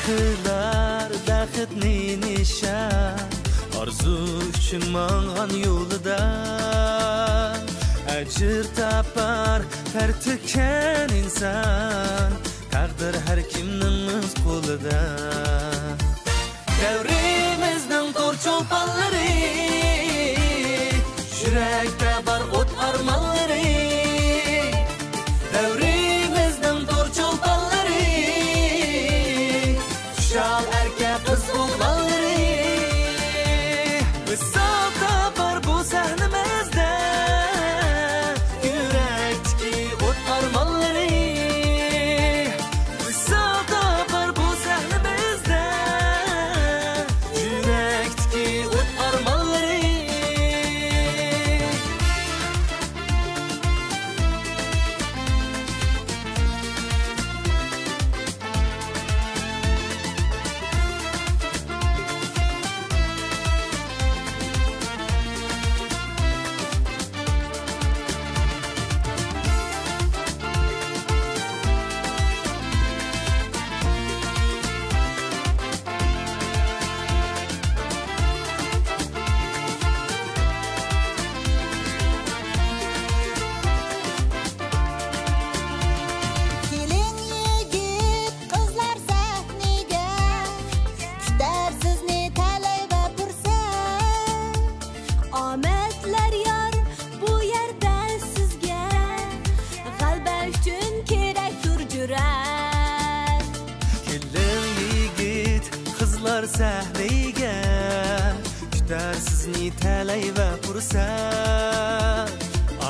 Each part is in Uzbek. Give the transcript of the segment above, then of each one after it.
Kılar bəxtni nişan Arzu üçün mağan yolda Əcir tapar hər tükən insan Təqdir hər kimnin öz qolida Devrimizdən tor çolpanları Yürəkdə var ot armanları Devrimizdən tor çolpanları Şal erkek kız oğlanları Vüsalda var bu sahnimizde Yürekteki ot armanları Vüsalda var bu sahnimizde Yürekteki ot armanları Sahneге Küter sizni talay ve fırsat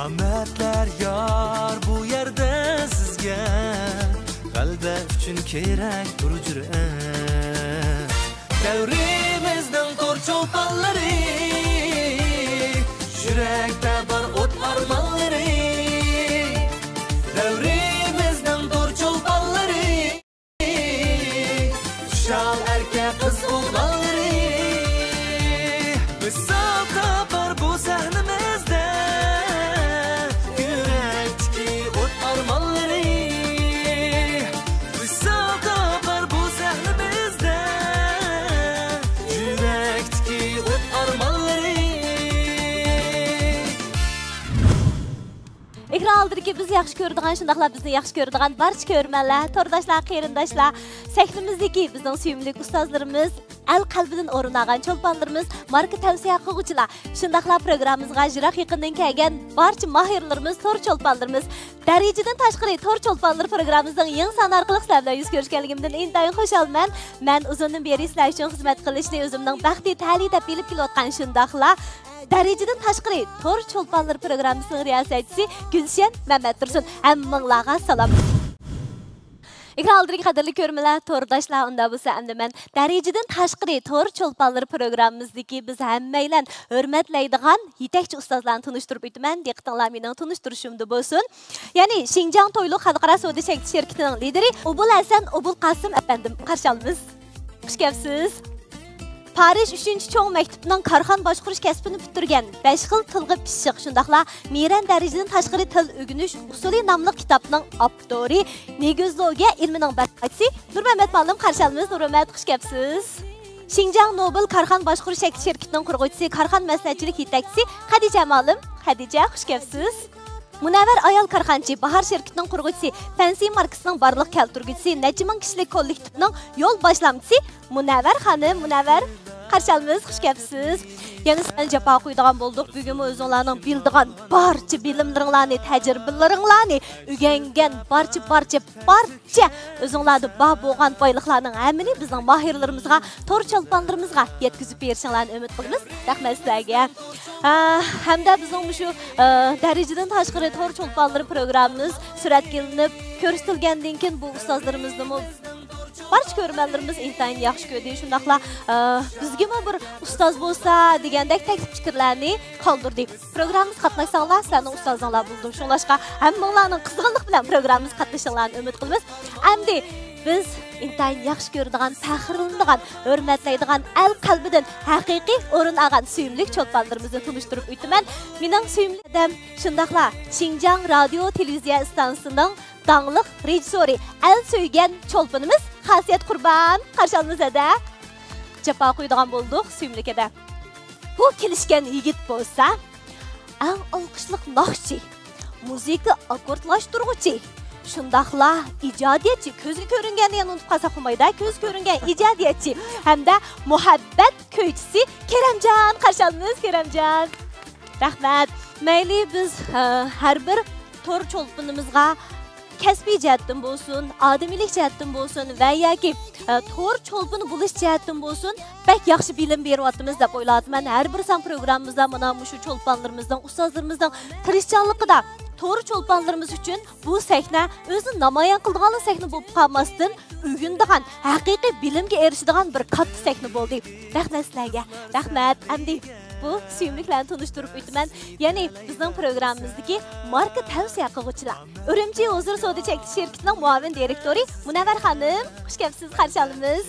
Ametler yar bu yerde sizge Kalbe üçün kerek dur cüret Devrimizden tor çolpanları Yürekte var ot armanları Devrimizden tor çolpanları Şal erkek kız oğlanları Vüsalda var bu sahnimizde Yürekteki ot armanları Vüsalda var bu sahnimizde Yürekteki ot armanları Ekran aldır ki biz yaxşı gördüğün, şundaqla bizni yaxşı gördüğün barcha körmənlər, tordaşlar, qeyrindaşlar, səhnimizdeki bizden suyumlik ustazlarımız, el qalbidan o'rnagan çolpanlarımız, marka tavsiya qiluvchilar, shundaqla programmamizga jiroq yaqindan kelgan barcha mahirlarimiz, tor çolpanlarımız, darajadan tashqari tor çolpanlar programmamizning yangi son orqali sizlar bilan yuz ko'rishganligimdan intayin xursandman. Men uzundan beri sizlar uchun xizmat qilishni o'zimning baxtli tali deb bilib kelayotgan shundaqla darajadan tashqari tor çolpanlar programmasining riyosatchisi Gulshan Mamattursun. Hammanglarga salom. Ekran aldırık qadrli körmələr, tordaşlar, onda bulsa əmdə mən dərəcədən təşqiri tor çolpanları proqramımızdaki biz həmməylə hörmətləydiğən yetəkçi ustazlarını tunuşdurup ütümən, diqqətinlər mənim tunuşturuşumda bolsun. Yəni, Şinjan Toyluq Xalqara Savdo şirkətinin lideri Ubul Həsən, Ubul Qasım əfəndim, qarşılamız. Xoş gəlibsiz. Paris 3-cü çoğ məktubundan Karxan başquruş kəsbini bitirgen 5 xil tilg'i pishiq shundaqla Miran dərəcədən təşqiri til ögünüş usuli namlıq kitabının avtori, negizlogiya ilmining bərqəçisi Nurməmət Balım qarşılamız. Nurməmət, xoş gəlibsiz. Şinjan Nobel Karxan başquruş şirkətinin qurğuchisi, Karxan məsləhətçilik yetəkçisi Xədicə Malım. Xədicə, xoş gəlibsiz. Munavvar ayol karxanchi Bahar şirketining qurg'uvchisi, Fancy markasining barliq keltirguvchisi, Najman kishilik kollektivining yo'l boshlamchisi Munavvar xonim. Munavvar, Qarşalımız, xush kelibsiz. Yana sizlarni japa qo'ydigan bo'ldik. Bugun o'zingizlarning bildigan barcha bilimlaringlarni, tajribalaringlarni, o'rgangan barcha o'zingizlarda bor bo'lgan boyliqlarning hammini bizning mahirlarimizga, to'r cholpanlarimizga yetkazib berishinglarni umid qilamiz. Rahmat sizlarga. Hamda bizning shu darajadan tashqari to'r cholpanlari programmamiz suratga olinib, ko'rsatilgandan keyin bu ustozlarimizni barcha ko'rmanlarimiz intayin yaxshi ko'rdi. Shundaqla bizga bir ustoz bo'lsa degandek taklif fikrlarni qoldirdik. Programmamiz qatnashsanglar, sizlarning ustozinglar bo'ldi. Shunlashqa hammanglarning qizg'inlik bilan programmamiz qatnashinglarni umid qilamiz. Endi biz intayin yaxshi ko'radigan, faxrlanadigan, hurmatlaydigan el qalbidan haqiqiy o'rin olgan suyimli cho'lponlarimizni tunishtirib o'taman. Mening suyimli odam shundaqla Xinjiang radio televiziya stansiyasining dаңлық rejissori el suygan cho'lponimiz Xasiyat Qurban qarshalimizda japa qo'ydigan bo'ldik suyimlikada. Bu kelishgan yigit bo'lsa, eng olqishliq naqshchi, muzika akkordlashtiruvchi, shundaqla ijodiyatchi, ko'zga ko'ringanda yana unutib qolsa bo'lmaydi, ko'z ko'ringan ijodiyatchi hamda muhabbat ko'ychisi Keramjon qarshalimiz. Keramjon, rahmat. Mayli biz har bir to'r cho'lponimizga kasbiy jihatdan bo'lsin, odamiylik jihatdan bo'lsin va yoki to'r cho'lponi bo'lish jihatdan bo'lsin, bak yaxshi bilim beryapmiz deb o'ylayman. Har bir san programmamizda mana shu cho'lponlarimizdan, ustozlarimizdan tirishchanligida to'r cho'lponlarimiz uchun bu sahna o'zini namoyon qiladigan sahna bo'lib qolmasdan, o'rganadigan, haqiqiy bilimga erishadigan bir katta sahna bo'ldi. Rahmat sizlarga. Rahmat. Endi bu suyumliklarni tunishtirib o'taman. Ya'ni bizning programmamizdagi marka tavsiya qiluvchilar. Urumchi Hozir savdo chekish shirkatining muavin direktori Munavvar xonim, xush kelibsiz qarshalimiz.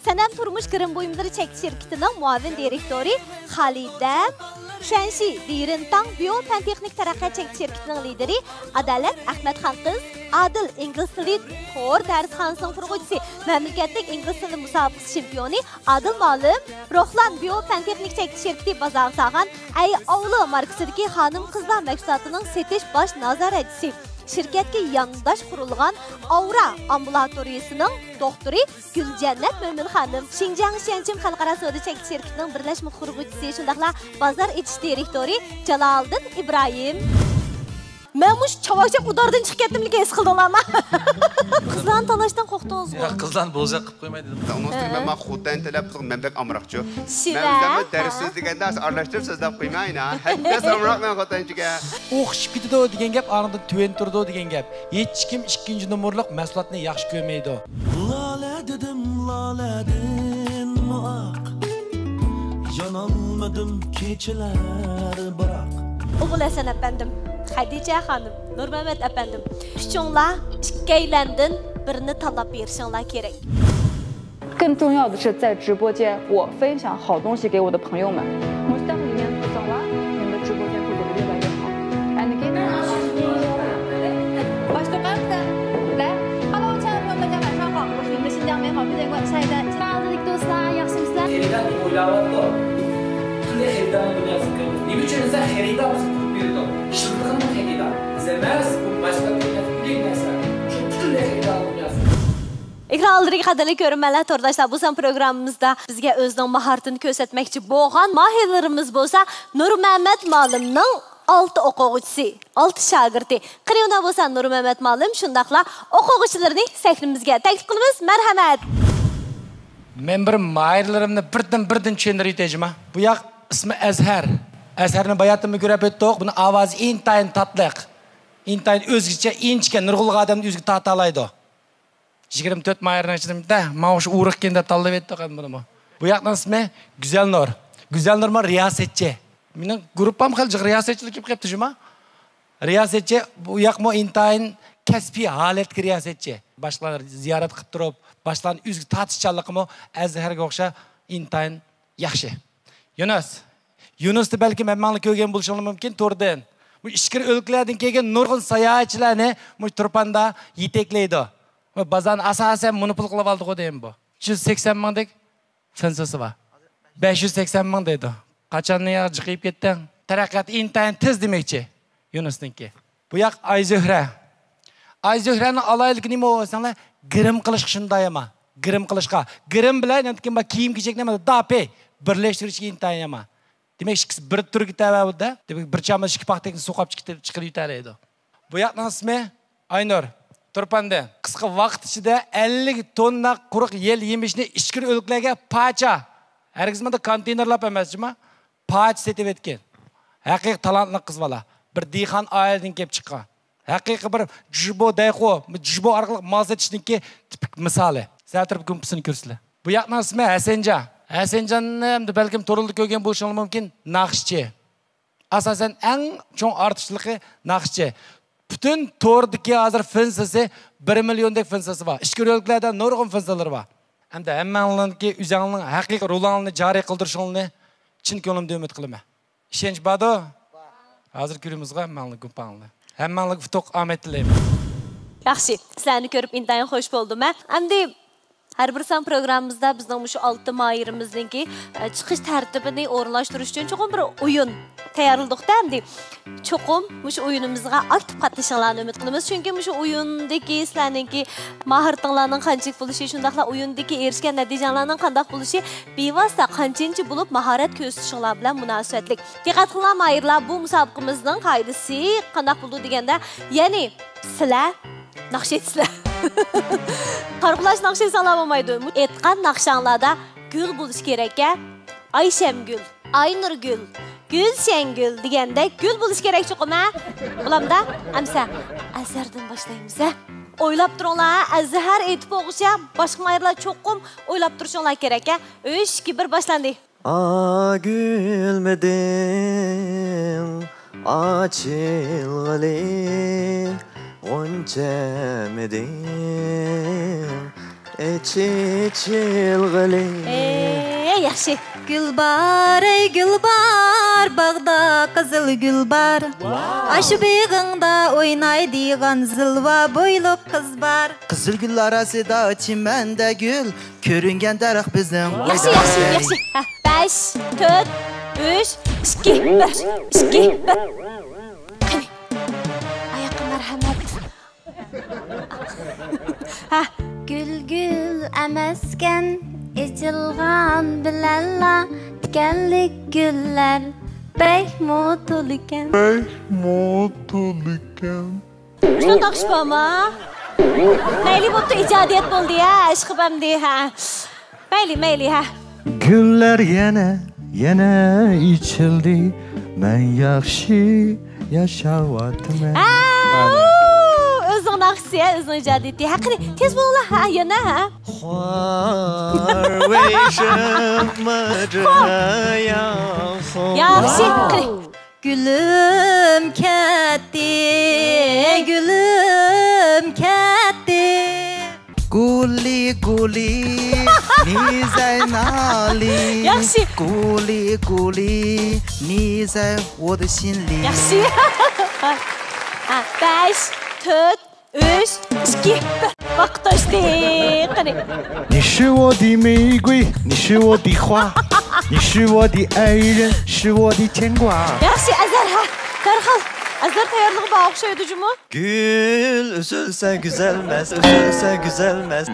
Sanam turmush kirim buyumlari chekish shirkatining muavin direktori Xalida Shanshi Dirintang Biofan texnik taraqqiyot chekish shirkatining lideri Adalat Ahmadxon qiz, Adil ingliz tili to'r darsxonasining qurg'uvchisi, mamlakatlik ingliz tili musobaqasi chempioni Adil Molim, Rohlan Biofan texnik chekish shirkati bozor sog'an Ay Ovli markasidagi xonim qizlar mahsulotining setish bosh nazoratchisi, shirkatga yandash qurilgan Aura ambulatoriyasining doktori Guljannat Mo'min xonim, Xinjiang Xianchim xalqaro savdo chekish shirkatining birlashma qurg'uvchisi, shundaqla bozor etish direktori Jaloliddin Ibrohim. Men mush chavakchab udardan chiqib ketdimligini his qildinglarmi? Qizlarni tanlashdan qo'rqdingizmi? Yo'q, qizlarni bo'zaq qilib qo'ymay dedim. Onun için ben xuddan tilab qilib, men bek amroqchi. Shiva. Men o'zimni dars so'zliganda aralashtirib so'zlab qo'ymayman. Hatta amroq men xotinchiga. O'qishib ketdi degan gap, anidan tuven turdi degan gap. Hech kim ikkinchi nomorliq mahsulotni yaxshi ko'rmaydi. Lale dedim laledin muaq, yanolmadim kechilar biroq. O'g'lasan efendim, Xadija xonim, Nurmamat efendim. Uchunglar ikkilandin birini tanlab berishinglar kerak. 更重要的是，在直播间我分享好东西给我的朋友们，我在里面不走了，你们的直播间会变得越来越好。And again， 来 ，Hello， 亲爱的朋友们，大家晚上好，我是你们的新疆美好酒店馆下一站，亲爱的dostlar， yaxshimisizlar? Xeridan o'ylayapti. Qanday xeridan dunyosini ko'ramiz? Nima uchun esa xeridan turib berdi? Shilqimni xeridan. Biz emas, bu boshqa bir narsa. Shu butunlay xeridan dunyosi. Ekran oldidagi qadrli ko'rmanlar, to'rdoshlar, bu programmamizda bizga o'zining mahoratini ko'rsatmoqchi bo'lgan mahirlarimiz bo'lsa, Nurmamat Molimning 6 o'quvchisi, 6 shogirdi. Qiriyona bo'lsa Nurmamat Molim, shundaqla o'quvchilarni sahnamizga taklif qilamiz. Marhamat. Men bir mahirlarimni birdan tushuntirib o'tayman. Bu yoq ismi Azhar. Azharni bayatımı ko'rib o'tdik. Buni ovozi intayin tatliq. Intayin o'zgacha, inchga nurg'ulg'a odamni o'ziga tortalaydi. 24 mahirning ichida mana shu urug'kenda tanlab etdik buni. Bu yoqning ismi Güzelnur. Güzelnur ma riyosetchi. Mening gruppam xil riyosetchilik qilib ketdi juma. Riyosetchi bu yoqmo intayin kasbiy holatga riyosetchi. Boshqalar ziyorat qilib turib, boshqalarni o'ziga tortishchanligimi Azharga o'xsha intayin yaxshi. Yunusni balki men mangli ko'rgan bo'lishim mumkin to'rdan. Bu ishkir o'lkalardan kelgan nurg'un sayohatchilarni bu turpanda yetaklaydi. Bazan asasen monopol qilib oldi deyim bu. 180 mingdek funksiyasi bor. 580 ming deydi. Qachonni jiqib ketding? Taraqqiyot intayin tez demoqchi Yunusniki. Bu yoq Ayzuhra. Ayzuhraning aloyligi nima bo'lsanglar, grim qilish shunday emas. Grim qilishga. Grim bilan nima bor kiyim-kechakni nima dape birlashtirishga intayin yama. Demak, ikkisi bir turga tavabida, demak bir chamiz ikki paxtakni so'qab chiqib yutaradi. Bu yoqning ismi Aynur. Turpanda qisqa vaqt ichida 50 tonna quruq yel yemishni ishkir o'liklarga pacha. Hargizmanda konteynerlab emasmi? Pacha setib etgan. Haqiqiy talantli qiz bola. Bir dehqon oiladan kelib chiqqan. Haqiqiy bir jbo dayxo, jbo orqali mol setishninki tipik misoli. Satrib kumpisini ko'rsizlar. Bu yoqning ismi Hasanjon. Hasanjonni ham balkim to'rildi ko'rgan bo'lishingiz mumkin, naqshchi. Asosan eng cho'ng ortishligi naqshchi. Bütün to'rdagi hozir finsasi 1 milliondek finsasi bor. Ishkirliklarda nurg'un finsalar bor. Hamda hammaningki o'zingning haqiqiy rolingni joriy qildirishingni chin ko'nglimda umid qilaman. Ishonch bormi? Hozir ko'rimizga hammanlik gumpanglar. Hammanlik utuq omad tilayman. Yaxshi, sizlarni ko'rib intayin xush bo'ldim. Endi har bir san programmamizda bizning shu 6 mayirimizningki chiqish tartibini o'rinlashtirish uchun cho'qim bir o'yin tayyorladik-da. Endi cho'qim shu o'yinimizga aktiv qatnashinglarni umid qilamiz. Chunki shu o'yindagi sizlarningki mahoratinglarning qanchalik bo'lishi, shundaqla o'yindagi erishgan natijalarning qanday bo'lishi bevosita qanchinchi bo'lib mahorat ko'rsatishinglar bilan munosabatli. Diqqat qilinglar mayirlar, bu musobaqamizning qoidasi qanday bo'ldi deganda, ya'ni sizlar naqshetsizlar. Qarqulash naqshet salamomaydi. Etqan naqshanglarda gul bo'lish kerak-a? Ayshamgul, Aynurgul, Gulshangul deganda gul bo'lish kerak cho'qima. Bulamda amsa Azhardan boshlaymiz-a. O'ylab turinglar, Azhar aytib o'qisha, boshqa mayirlar cho'qim o'ylab turishinglar kerak-a. 3 2 1 boshlandi. Gülmedim açılgalı Onçemedim içilgalı Yaxshi. Gülbar ey gülbar, bağda kızıl gülbar. Aşı beyğinde oynaydigan zılva boylup kız bar. Kızıl gül arasında çimende gül, körüngen daraq bizden. Yaxshi, yaxshi, yaxshi. 5 4 3 2 1 2 1. Qani. Ayaqqı marhamat. Gül gül emesken, içilgan bilenla, dikenlik güller. Bek mutluken. Şuna takışmama. Meyli boptu icadiyet buldu ya, aşkım emdi ha. Meyli ha. Güller yine içildi Ben yaxşı yaşavadım Özün naksı ya, özün icadiyeti. Hakkını tez bulunla ha, yana ha. Xar veyşim mıraya Yaxşı, qani. Gülüm ketti, gülüm ketti. Guli guli, nizay nali. Yaxşı. Guli, nizay o da心里. Yaxşı. 5 4 3 2 1. Vaqt açtı. Qani. 你是我的玫瑰，你是我的花，你是我的爱人，是我的牵挂。 Yaxşı, Azar ha. Darhal. Azar tayyorluğu bağ oxşaydı jumu. Gül üzülse güzelmez, üzülse güzelmez.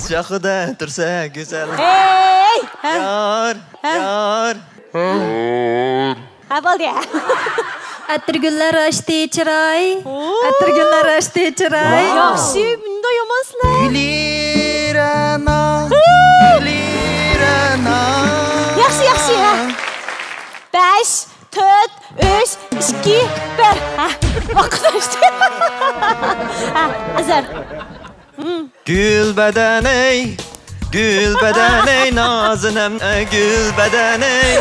Şahıda dursa güzel. Hey! Yar. Ha bol ya. Atır güller açtı çıray, atır güller açtı çıray. Yaxşı, bunda yomansızlar. Gülirana, gülirana. Yaxşı ha. 5 4 3 2 1. Ha, vaqt açtı. Ha, Azar. Gül beden ey nazinem gül beden ey.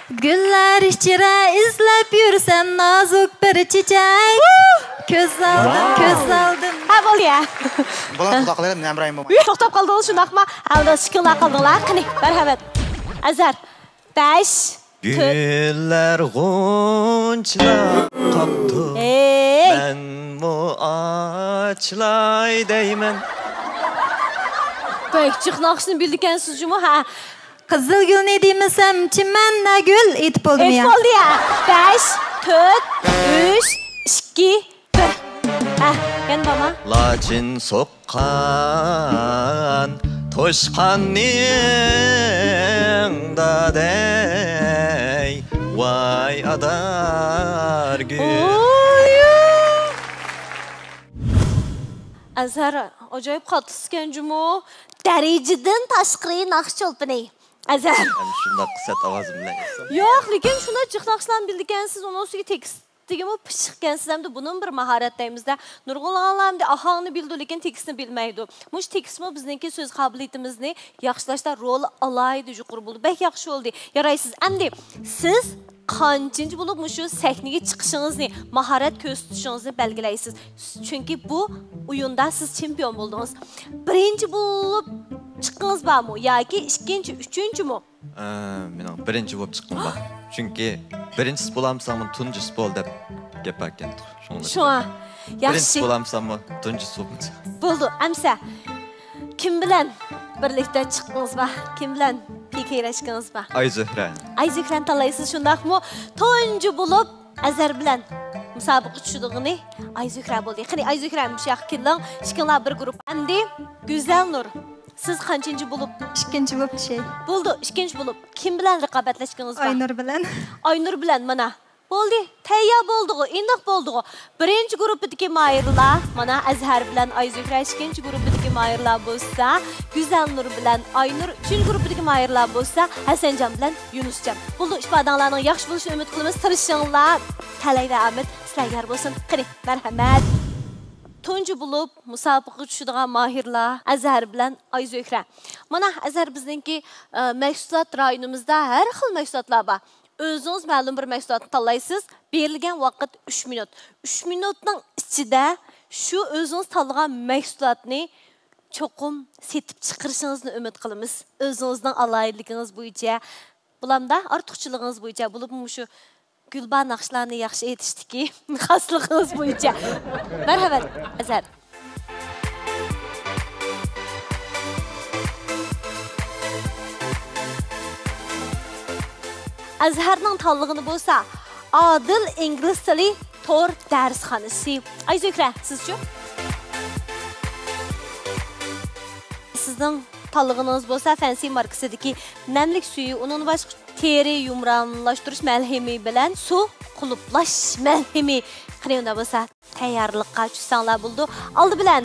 Güller içire izlep yürüsem nazuk bir çiçek. Köz aldım. Ha bol ya. Bulan kulaklarım nemrayım bu. To'xtab qoldingiz shundaqmi? Alda shikillar qildinglar. Qani, marhamat. Azar. 5 Güller gonçla kaptı. Hey! Ben bu ağaçlay değmen. Bekçik naqshini bildikansiz jumu ha. Kızıl gül ne demesem çimenle gül it buldum Et ya. bo'ldi ya. 5 4 3 2 1. Ha, Ген бама. Laçin soqqan toşqanning dadey vay adar gül. Azhar acayip qatlısken cumu. Dereceden taşqırı naqş olpini. Azhar. Hem şundaq qısat avazım bilan aytsam. Yo'q, lekin shuni jiqnaqshdan bildigansiz, uni ustiga tekstigi pishiqqansiz hamda bunun bir mahoratlarimizda nurg'unlanamda ahongni bildi, lekin tekstni bilmaydi. Mush tekstmi bizningki so'z qobiliyatimizni yaxshilashda rol alaydi yuqori bo'ldi. Bek yaxshi bo'ldi. Yaraysiz. Endi siz qanchinchi bo'lib mushu sahnaga chiqishingizni, mahorat ko'rsatishingizni belgilaysiz. Chunki bu o'yinda siz chempion bo'ldingiz. Birinchi bo'lib chiqqingiz bormi yoki ikkinchi, uchinchimi? Mening birinchi bo'lib chiqqim bor. Chunki birinchisi bo'lamsanmi, tunjisi bo'l deb gap ekan. Shuna. Yaxshi. Birinchisi bo'lamsanmi, tunjisi bo'lmaydi. Bo'ldi. Amsa kim bilan birlikda chiqqingiz bor? Kim bilan kekirashkiniz bor? Ayzuhra. Ayzuhrani tanlaysiz, shundaqmi? Tunji bo'lib Azar bilan musobaqa tushdig'ini Ayzuhra bo'ldi. Qani Ayzuhra mushaq kelin, ishqinlar bir guruh. Endi Go'zal Nur. Siz qanchinchi bo'lib? Ikkinchi bo'lib şey. Bo'ldi, ikkinchi bo'lib. Kim bilan raqobatlashkiniz bor? Aynur bilan. Aynur bilan mana. Bo'ldi, tayyor bo'ldi-ku, iniq bo'ldi-ku. Birinchi guruhdagi mayirlar, mana Azhar bilan Ayzuhra, ikkinchi guruhdagi mayirlar bo'lsa, Go'zal Nur bilan Aynur, uchinchi guruhdagi mayirlar bo'lsa, Hasanjon bilan Yunusjon. Bo'ldi, ifodalaringning yaxshi bo'lishini umid qilamiz. Tirishinglar. Talay va Ahmed sizlarga bo'lsin. Qani, marhamat. Tunji bo'lib musobaqa tushadigan mahirlar Azhar bilan Ayzuhra. Mana Azhar bizningki mahsulot rayonimizda har xil mahsulotlar bor. O'zingiz ma'lum bir mahsulotni tanlaysiz. Berilgan vaqt 3 minut. 3 minutning ichida shu o'zingiz tanlagan mahsulotni cho'qim setib chiqarishingizni umid qilamiz. O'zingizning alayligingiz bo'yicha, bulamda ortiqchiligingiz bo'yicha bo'lib shu Gulban naqshlarni yaxshi aytishdiki, xosligingiz bo'yicha. Marhamat, Azhar. Azharning tanlig'ini bo'lsa, Adil ingliz tili tor darsxonasi. Ayzuhra, sizchi? Sizning tanlig'ingiz bo'lsa, Fancy markasidagi namlik suyi, uning boshqa teri yumranlashtirish malhami bilan suv qulublash malhami qilganda bo'lsa, tayyorlikqa tushsanglar bo'ldi. Oldi bilan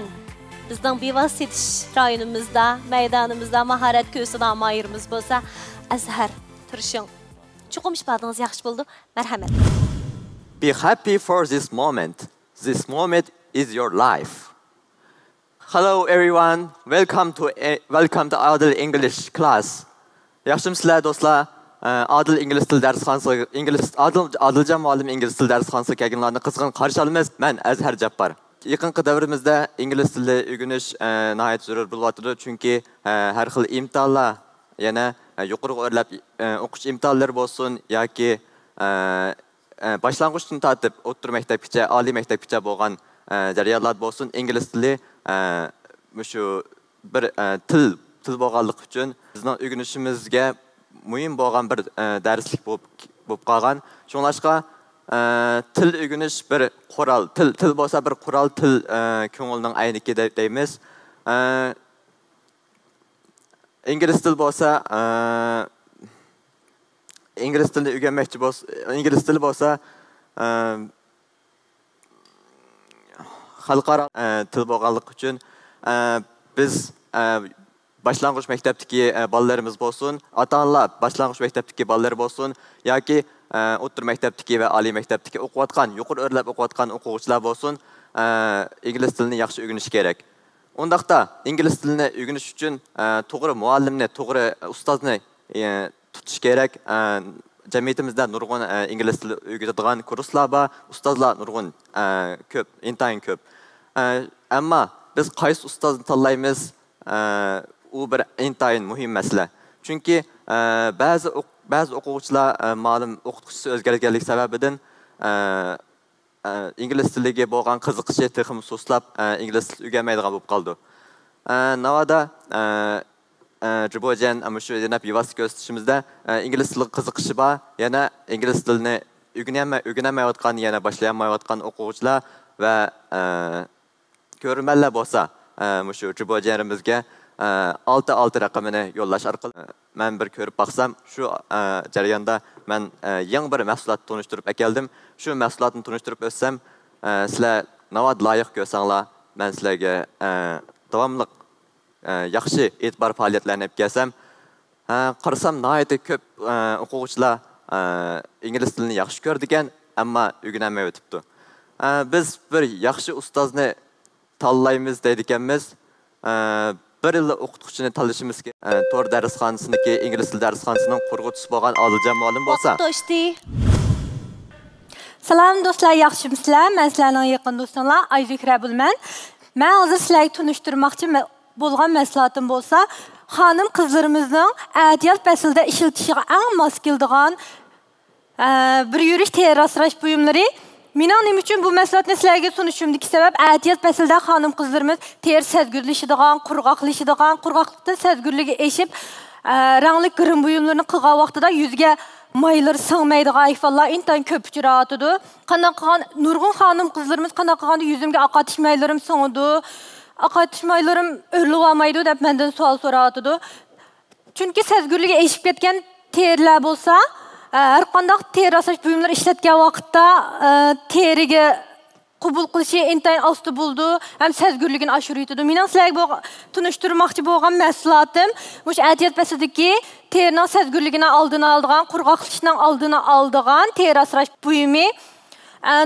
bizning bevosita yetish rayonimizda, maydonimizda mahorat ko'rsatgan mayirimiz bo'lsa, Azhar turishing. Chuqum ishbadingiz yaxshi bo'ldi. Marhamat. Be happy for this moment. This moment is your life. Hello everyone. Welcome to Adil English class. Yaxshimisilar do'stlar? Adil ingliz til darsxonasi, Adiljon muallim ingliz til darsxonasiga kelganlarni qizg'in qarshi olamiz. Men Azhar Jabbor. Yaqinqi davrimizda ingliz tilini o'rganish nihoyat zarur bo'lyapti, chunki har xil imtihonlar, yana yuqori o'rlab o'qish imtihonlari bo'lsin yoki boshlang'ichdan tortib o'rta maktabgacha, oliy maktabgacha bo'lgan jarayonlar bo'lsin, ingliz tili shu bir til bo'lganligi uchun bizning o'rganishimizga muhim bo'lgan bir darslik bo'lib qolgan. Shunlashqa til o'rganish bir qurol, til bo'lsa bir qurol, til ko'ngilning ayniki deymiz. İngiliz til bo'lsa, ingliz tilini o'rganmoqchi bo'lsa, ingliz tili bo'lsa xalqaro til bo'lganligi uchun biz boshlang'ich maktabdagi bolalarimiz bo'lsin, ota-onalar boshlang'ich maktabdagi bolalar bo'lsin yoki o'rta maktabdagi va oliy maktabdagi o'qiyotgan, yuqori o'rlab o'qiyotgan o'quvchilar bo'lsin, ingliz tilini yaxshi o'rganish kerak. Undaqda ingliz tilini o'rganish uchun to'g'ri muallimni, to'g'ri ustozni tutish kerak. Jamiyatimizda nurg'un ingliz tili o'rgatadigan kurslar bor, ustozlar nurg'un ko'p, intayin ko'p. Ammo biz qaysi ustozni tanlaymiz? U bir intayin muhim masala. Chunki ba'zi o'quvchilar ma'lum o'qituvchisi o'zgarganlik sababidan ingliz tiliga bo'lgan qiziqishi texim so'slab ingliz tili o'rganmaydigan bo'lib qoldi. Navada Jibojan shu yana bevosita ko'rsatishimizda ingliz tili qiziqishi bor, yana ingliz tilini o'rganmayotgan, yana boshlayolmayotgan o'quvchilar va ko'rmanlar bo'lsa, shu Jibojerimizga 6 raqamini yo'llash orqali men bir ko'rib baqsam, shu jarayonda men yangi bir mahsulot tunishtirib keldim. Shu mahsulotni tunishtirib o'tsam, sizlar navad loyiq ko'rsanglar, men sizlarga davomli yaxshi e'tibor faoliyatlarni olib kelsam, qarasam nihoyatda ko'p o'quvchilar ingliz tilini yaxshi ko'rdi ekan, ammo o'rganmay o'tibdi. Biz bir yaxshi ustozni tanlaymiz deydi ekanmiz. Bir yil o'qituvchini tanlashimiz kerak. Tor darsxonasiniki ingliz tili darsxonasining qurg'uvchisi bo'lgan Odiljon muallim bo'lsa. Salam do'stlar, yaxshimisizlar? Men sizlarning yaqin do'stinglar, Ayzikra bo'lman. Men hozir sizlarga tunishtirmoqchi bo'lgan mahsulotim bo'lsa, xonim qizlarimizning adiyat faslida ishlatishiga eng mos keladigan bir yurish teri asrash buyumlari. Mening nima uchun bu mahsulotni sizlarga sunishimdagi sabab, adiyat faslida xonim qizlarimiz teri sezgirlashadigan, qurg'oqlikdan sezgirligi eshib, rangli g'irim buyumlarni qilgan vaqtida yuzga maylar singmaydigan ayfollar intan ko'p uchrayotidi. Qanaqa nurg'un xonim qizlarimiz qanaqa yuzimga oqatish maylarim singdi, oqatish maylarim o'rlib olmaydi deb mendan savol so'rayotidi. Chunki sezgirligi eshib ketgan terilar bo'lsa, har qanday teri asash buyumlar ishlatgan vaqtda teriga qabul qilishi intayin osti bo'ldi, ham sezgirligini oshiraydi. Mening sizlarga tunishtirmoqchi bo'lgan mahsulotim mush adiyat faslidagi terining sezgirligini oldini oladigan, qurg'oqlashning oldini oladigan teri asrash buyumi.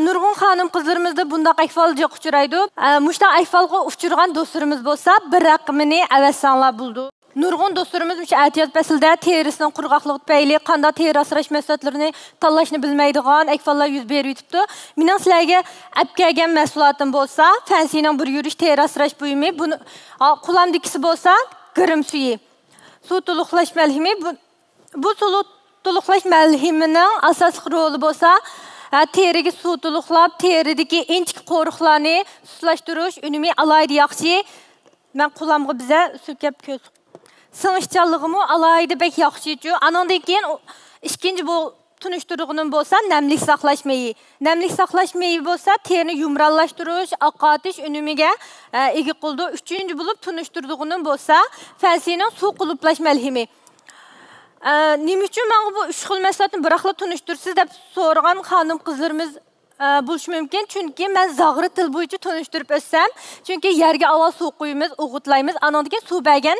Nurg'un xonim qizlarimizda bunday ahvolga uchraydi. Mushta ahvolga uchragan do'stlarimiz bo'lsa, bir raqamini avassanglar bo'ldi. Nurg'un do'stlarimiz mush adiyat faslida terisining qurg'oqligi tufayli qanday teri asrash mahsulotlarini tanlashni bilmaydigan ahvollar yuz berib yotibdi. Mening sizlarga olib kelgan mahsulotim bo'lsa, Fansining bir yurish teri asrash buyumi. Buni qo'lamdikisi bo'lsa, g'irim suyi. Suv to'liqlash malhimi. Bu suv to'liqlash malhimining asosiy roli bo'lsa, teriga suv to'liqlab, teridagi inchik qo'riqlarni suslashtirish unumi alayda yaxshi. Men qo'lamga biza sukab ko'z singishchanligimi alayda bek yaxshi-chu. Anondan keyin ikkinchi bu tunishtirig'im bo'lsa, namlik saqlashmayi. Namlik saqlashmayi bo'lsa, terini yumronlashtirish, oqatish unumiga ega qildi. Uchinchi bo'lib tunishtirdig'im bo'lsa, Fansining suv quluplash malhimi. Nima uchun men bu 3 xil mahsulotni bir xil tunishtirsiz deb so'ragan xonim qizlarimiz bo'lishi mumkin. Chunki men zag'ri til bo'yicha tunishtirib o'tsam, chunki yerga avval suv qo'yamiz, o'g'itlaymiz, andan keyin suv bergan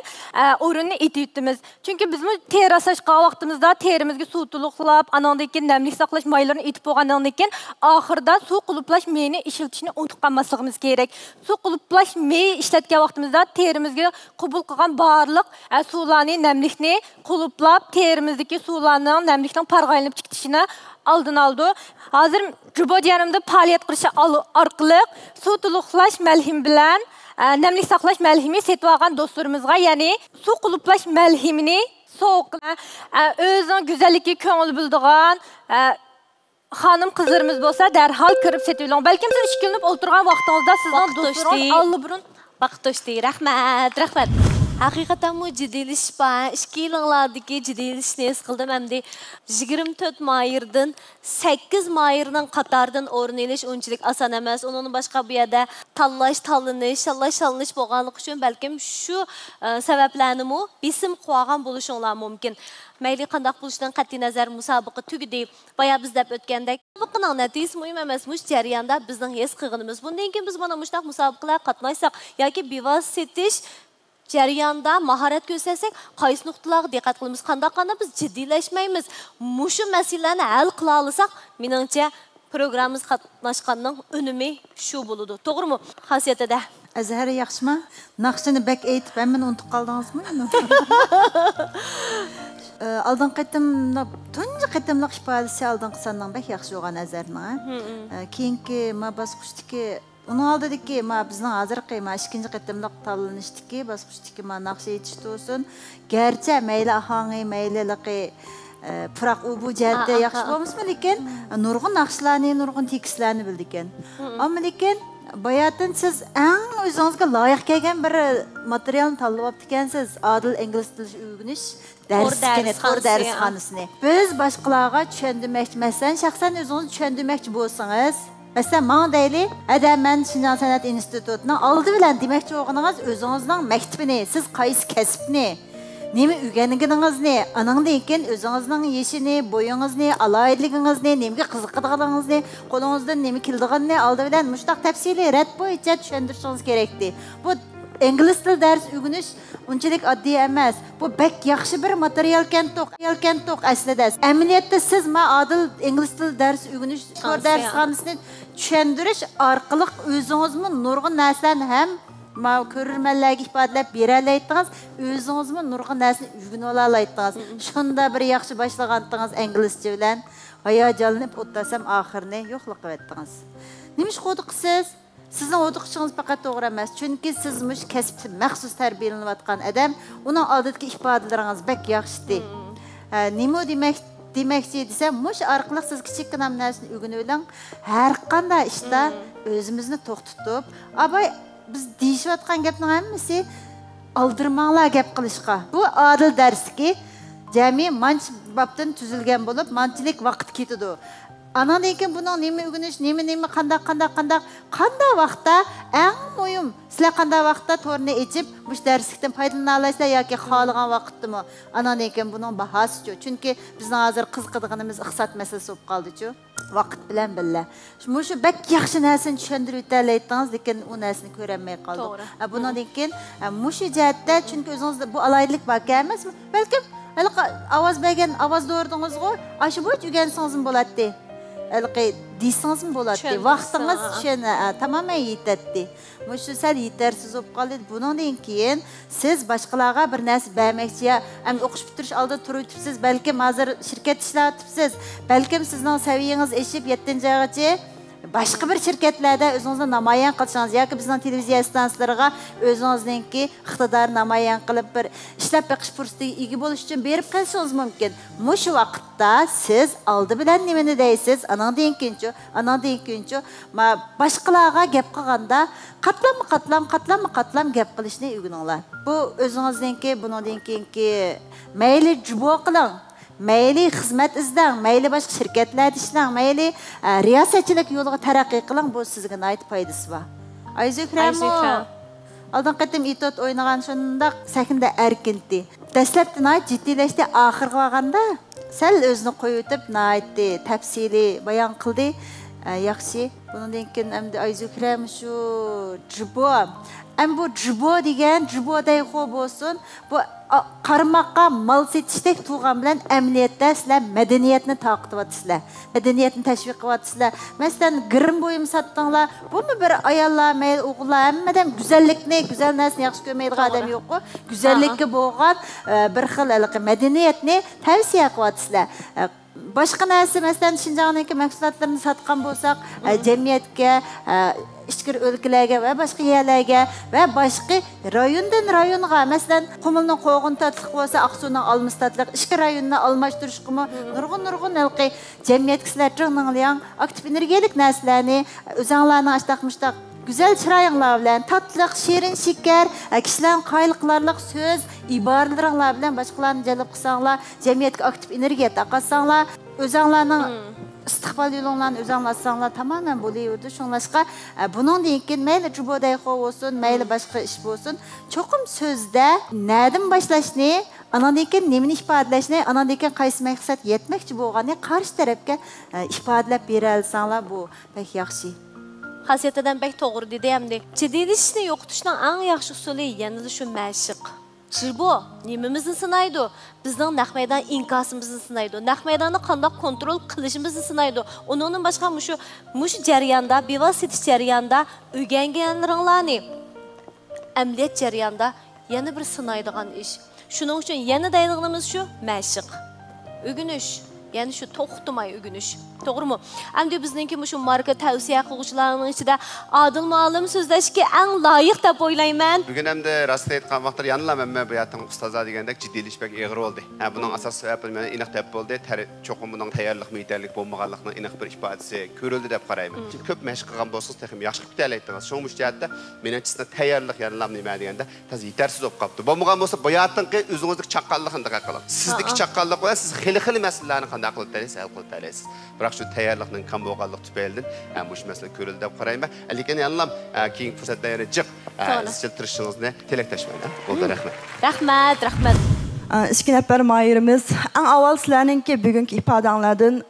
o'rinni etib. Chunki biz bu teri asashga vaqtimizda terimizga suv to'liqlab, andan keyin namlik saqlash maylarini etib bo'lgandan keyin oxirida suv quluplash meyni ishlatishni unutib qolmasligimiz kerak. Suv quluplash mey ishlatgan vaqtimizda terimizga qabul qilgan barliq suvlarni, namlikni quluplab, terimizdagi suvlarning, namlikning parg'aylanib chiqishini oldin oldi. Hozir Jibojerimda faoliyat qilishi orqali suv to'liqlash malhimi bilan namlik saqlash malhimi setib olgan do'stlarimizga, ya'ni suv quluplash malhimini sovuq, o'zining go'zalligiga ko'ngil bildigan xonim qizlarimiz bo'lsa, darhol kirib setib oling. Balkim siz ishkilinib o'tirgan vaqtingizda sizning do'stlaringiz alliburun vaqtdoshdi. Rahmat. Haqiqatan bu jiddiylashish bor. 2 yillardagi jiddiylasishni his qildim. Hamda 24 mayirdan 8 mayirning qatoridan o'rin olish unchalik oson emas. Uning boshqa bu yerda tanlanish bo'lganligi uchun balkim shu sabablarni besim qo'ygan bo'lishinglar mumkin. Mayli qanday bo'lishidan qat'iy nazar musobaqa tugadi. Boya biz deb o'tgandek, musobaqaning natijasi muhim emas. Mush jarayonda bizning his qilganimiz. Bundan keyin biz mana mushtaq musobaqalar qatnashsak yoki bevositish jarayonda mahorat ko'rsatsak, qaysi nuqtalarga diqqat qilamiz, qanday biz jiddiylashmaymiz. Mushu masalalarni hal qila olsak, meningcha programmamiz qatnashganning unumi shu bo'ladi. To'g'rimi? Xosiyatida. Azhar yaxshimi? Naqshini bak aytib, men unutib qoldingizmi? Aldın qaytimda tunji qaytimliq ifodasi aldın qısandan bak yaxshi bo'lgan Azharning. Keyingi ma bosqichdagi onun oldidagi ma bizning hozirgi ma ikkinchi qaytimliq tanlanishdagi bosqichdagi ma naqsh aytishdi olsun. Garchi mayli ahongi, mayliligi Biroq u bu jihatda yaxshi bo'lmasmi, lekin nurg'un naqshlarni, nurg'un tekstlarni bildi ekan. Ammo lekin bayatdan siz eng o'zingizga loyiq kelgan bir materialni tanlab olib ekansiz. Adil ingliz tili o'rganish darsxonasini. Biz boshqalarga tushundirmoqchi, masalan, shaxsan o'zingiz tushundirmoqchi bo'lsangiz, Mesela bana deyli, ben Şinjan Sanat İnstitutu'nun aldı bilen demekçi oğunuz özünüzden mektubini, siz kayısı kesipini, nemi ügeniginiz ne, anın deyken özünüzden yeşini, boyunuz ne, alaylıgınız ne, nemi kızıqıdığınız ne, kolunuzdan nemi kildiğin ne, aldı bilen müştak tepsiyle red boyunca düşündürüşünüz gerekti. Bu İngiliz dil ders ügünüş unchalik addi emas. Bu bek yaxşı bir materialken toq aslida. Əməliyyatda siz adil İngiliz dil ders ügünüş dersxanasını düşündürüş arqılıq özünüzün nurgun nəslen hem körürmənlərə ifadeləb berələydiniz, özünüzün nurgun nəslen ügün olaydınız. Şunda bir yaxşı başlağandınız İngilizce bilen. Hayacanlanıp otlasam axırını yoxluq etdiniz. Nemiş qoduqsiz? Sizin oduqçınız faqat doğru emas. Çünki sizmiş kəsb məxsus tərbiyelenib atqan adam, onun aldaki ifadələriniz bək yaxşıdır. Nemo deməkçi desəm, muş arqılıq siz kiçik qınam nəsini ügünüylən, hər qanda işdə özümüzünü toxtutup, abay biz deyişib atqan gəpnin əmmisi aldırmaqlar gəp qılışqa. Bu adil dərsi ki, cəmi manç babdan tüzülgən olub, mançilik vaqt ketidu. Anan deyken bunun nemi ügünüş, nemi qanda vaqtda en mühim sizler qanda vaqtda torunu içip bu derslikten faydalanalaysızlar yoki xalığan vaqtdı mı? Anan deyken bunun bahası ço. Çünkü bizden hazır qızqıdığınımız iqtisat meselesi olub qaldı ço. Vaqt bilen billa. Şu bək yaxşı nəsini düşündürüb etdiniz deyken o nəsini görənməyə qaldı. Bunun deyken muşu cəhətdə çünkü özünüzdə bu alaylıq var gəlməz mi? Bəlkə avaz bəgən avaz doğurdunuz o, aşı boyuç ügənsiniz болады. Deysiniz mi болады? Vaqtınız üçün tamamen yetətdi. Muşu sel yetersiz olub qaldı. Bundan keyin siz başqalarga bir nəsə bərməkçiyə, oxuş bitiriş aldı turuytibsiz, bəlkə hazır şirket işlətibsiz, bəlkə sizin səviyyəniz eşib 7-ci aygacha başqa bir şirketlerde özünüzü namayan qılsanız, yoki bizning televiziya stansiyalarga özünüzningki iqtidor namayan qilib bir ishlab beqish fursatiga ega bo'lish uchun berib qo'yishingiz mumkin. Mushu vaqtda siz oldi bilan nimani deysiz, anandan keyinchi boshqalarga gap qilganda qatlam gap qilishni o'rganinglar. Bu o'zingizningki bundan keyinki mayli jubo qiling. Mayli xizmat izlang, mayli boshqa shirkatlarda ishlang, mayli riyosatchilik yo'liga taraqqiy qiling, bu sizga nihoyat foydasi bor. Ayzukram. Aldan qatim itot o'ynagan shundaq sahnada erkinti. Dastlabda nihoyat jiddiylashdi, oxirga borganda sal o'zini qo'yib nihoyat tafsili bayon qildi. Yaxshi. Bundan keyin endi Ayzukram shu jubo. Bu jubo degan juboday xo'p bo'lsin. Bu qarmoqqa mal setishdak turgan bilan amaliyotda sizlar madaniyatni taqdiyotsizlar. Madaniyatni tashviq qilyapsizlar. Masalan, girim bo'yim satdinglar. Bumi bir ayollar, mayli o'g'illar hammadan go'zallikni, go'zal narsani yaxshi ko'rmaydigan odam yo'q-ku. Go'zallikka bo'lgan bir xil madaniyatni tavsiya qilyapsizlar. Boshqa narsa, masalan, Şinjangniki mahsulotlarini sotgan bo'lsak, jamiyatga ichki o'lkalarga va boshqa yerlarga va boshqa rayondan rayonga, masalan, Qumulning qo'g'in tatliq bo'lsa, Aqsuning olmis tatliq, ichki rayonni almashtirishqimi, nurg'un jamiyatga sizlar tinglayan aktiv energiyalik narsalarni o'zinglarning ashtaqmishtaq güzel çırayınlar bilen, tatlıq, şirin, şeker, kişilerin qaylıqlarlıq söz, ibarlarınlar bilen başkalarını jalb qılsanlar, cemiyetke aktif energiya taqatsanlar, özіңlarning istiqbal yo'linglarni o'zinglatsanlar tamamen bo'layverdi. Shunlashqa bundan keyin mayli juboday bo'lsin, mayli boshqa ish bo'lsin, cho'qim so'zda nadan boshlashni, andan keyin nimani ifodalashni, andan keyin qaysi maqsad yetmoqchi bo'lganini qarshi tarafga ifodalab bera olsanglar, bu pek yaxshi. Xasiyetinden pek doğru dedi hem de. Ciddiyleşishni yo'qotishning eng yaxshi usuli yanada shu mashq. Jibo nimamizni sinaydi? Bizning naq maydon inkosimizni sinaydi. Naq maydonni qanday kontrol qilishimizni sinaydi. Uningdan boshqa mushu jarayonda, bevosita jarayonda o'rganganlaringlarni amaliyot jarayonda yana bir sinaydigan ish. Shuning uchun yana deydiganimiz shu mashq. O'rganish. Yani şu toxtumay ögünüş. Doğru mu? Hem de bizdeki şu marka tavsiye qiluvchilarning ichida adil ma'lum so'zlashga eng loyiq deb o'ylayman. Bugün hem de rastla aytgan vaqtlar yanılamam men bu yerdan ustozlar degandek jiddiyleşmek eg'ir bo'ldi. Bunun asas sababi meni aniq deb bo'ldi. Cho'qim bunun tayyorlik yetarlik bo'lmaganlikning aniq bir ifodasi ko'rildi deb qarayman. Ko'p mashq qilgan bo'lsangiz, texnik yaxshi qilib aytdingiz. Shu jihatda menimcha tayyorlik yanılam nima deganda taz yetarsiz bo'lib qoldi. Bo'lmagan bo'lsa bu yerdan o'zingizning chaqqonligini diqqat qiling. Sizdagi chaqqonlik va siz xili masalalarni qanday qilib taraysiz, hal qilib taraysiz. Biroq shu tayyorlikning kam bo'lganlik tufaylidan bu masala ko'rildi deb qarayman. Lekin yanlam keyingi fursatda yana jiq izchil tirishingizni tilakdoshman. Bo'ldi, rahmat. Rahmat. İki nəfər mayırımız. Ən avval sizlərinki bugünkü ifadələrdən,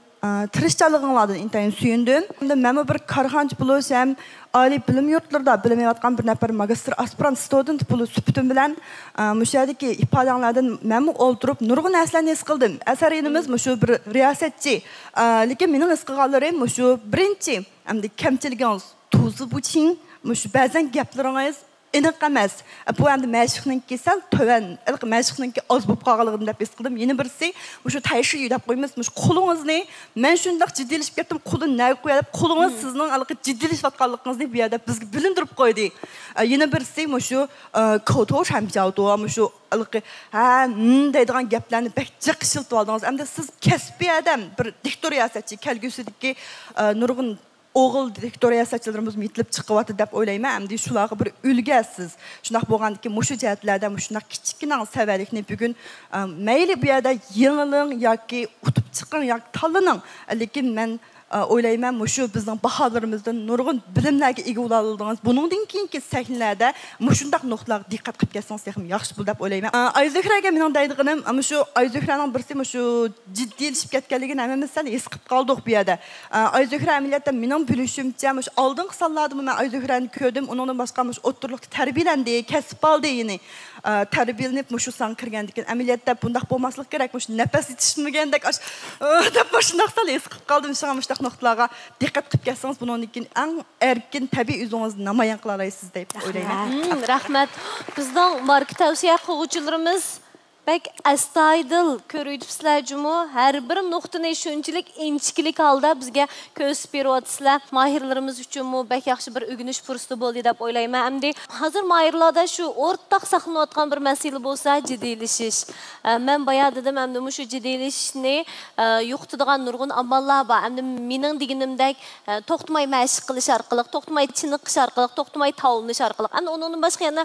tirişçiliginglardan intayin suyundum. Mən bir karxanç buluşam, ali bilim yurtlarında bilimiyatqan bir nəfər magistr aspirant student bulu süpütüm bilən müşahidəki ifadələrdən mən oturup nurgun əslərini es qıldım. Əsərimiz şu bir riyasetçi. Lakin mənim es qılğanlarım şu birinci, əmdə kəmçiliginiz tuzu buçin, şu bəzən gəpləriniz aniq emas. Bu endi məşqning kesal töven, ilk məşqning az bo'lib qolganligini deb his qildim. Yana birisi, shu tayshi deb qo'ymiz, shu qo'lingizni men shundoq jiddilashib ketdim, qo'lini nag qo'yib, qo'lingiz sizning alqi jiddilashayotganligingizni bu yerda bizga bilindirib qo'ydi. Yana birisi, shu koto shamjaudo, shu alqi deydigan gaplarni bek jiqishiltib oldingiz. Endi siz kasbiy odam, bir diktoriyasatchi kelgusidagi nurg'un oğul direktoriyasatçılarımız mitlib çıqıvatı deb o'ylayman. Endi shularga bir ulgasiz. Shunaq bo'lgandiki, mushu jihatlardan shunaq kichkina savarlikni bugun mayli bu yerda yeniling yoki utib chiqing yoki tanlaning. Lekin men o'ylayman, shu bizning baholarimizdan nurg'un bilimlarga ega bo'ldingiz. Buningdan keyingi sahnalarda shundaq nuqtalarga diqqat qilib ketsangiz ham yaxshi bo'l deb o'ylayman. Ayzuhraga mening deydiganim, shu Ayzuhraning birisi shu jiddiyleşib ketganligini hammamiz sal his qilib qoldik bu yerda. Ayzuhra amaliyotda mening bilishimcha shu oldingi sonlarda men Ayzuhrani ko'rdim, undan boshqa o'ttirliqda tarbiyalandi, kasb oldi yeni. Tarbiyalanib shu san kirgandikin amaliyotda bundaq bo'lmaslik kerak. Shu nafas yetishmagandek deb shundoq sal his qilib qoldim. Shu noktalarga dikkat qilib ketsangiz, bundan keyin eng erkin tabiiy o'zingizni namoyon qila olasiz deb o'ylayman. Rahmat. Bizning marka tavsiya qiluvchilarimiz bek astoydil ko'rayapsizlar jumu. Har bir nuqtani shunchalik inchiklik holda bizga ko'rsatib beryapsizlar. Mahirlarimiz uchun bek yaxshi bir o'rganish fursati bo'ldi deb o'ylayman. Endi hozir mahirlarda shu o'rtaq saqlanayotgan bir masala bo'lsa, jiddiylashish. Men boya dedim, endi shu jiddiylasishni yo'qotadigan nurg'un amallar bor. Endi mening deganimdek to'xtamay mashq qilish orqali, to'xtamay chiniqish orqali, to'xtamay tavlanish orqali. Endi undan boshqa yana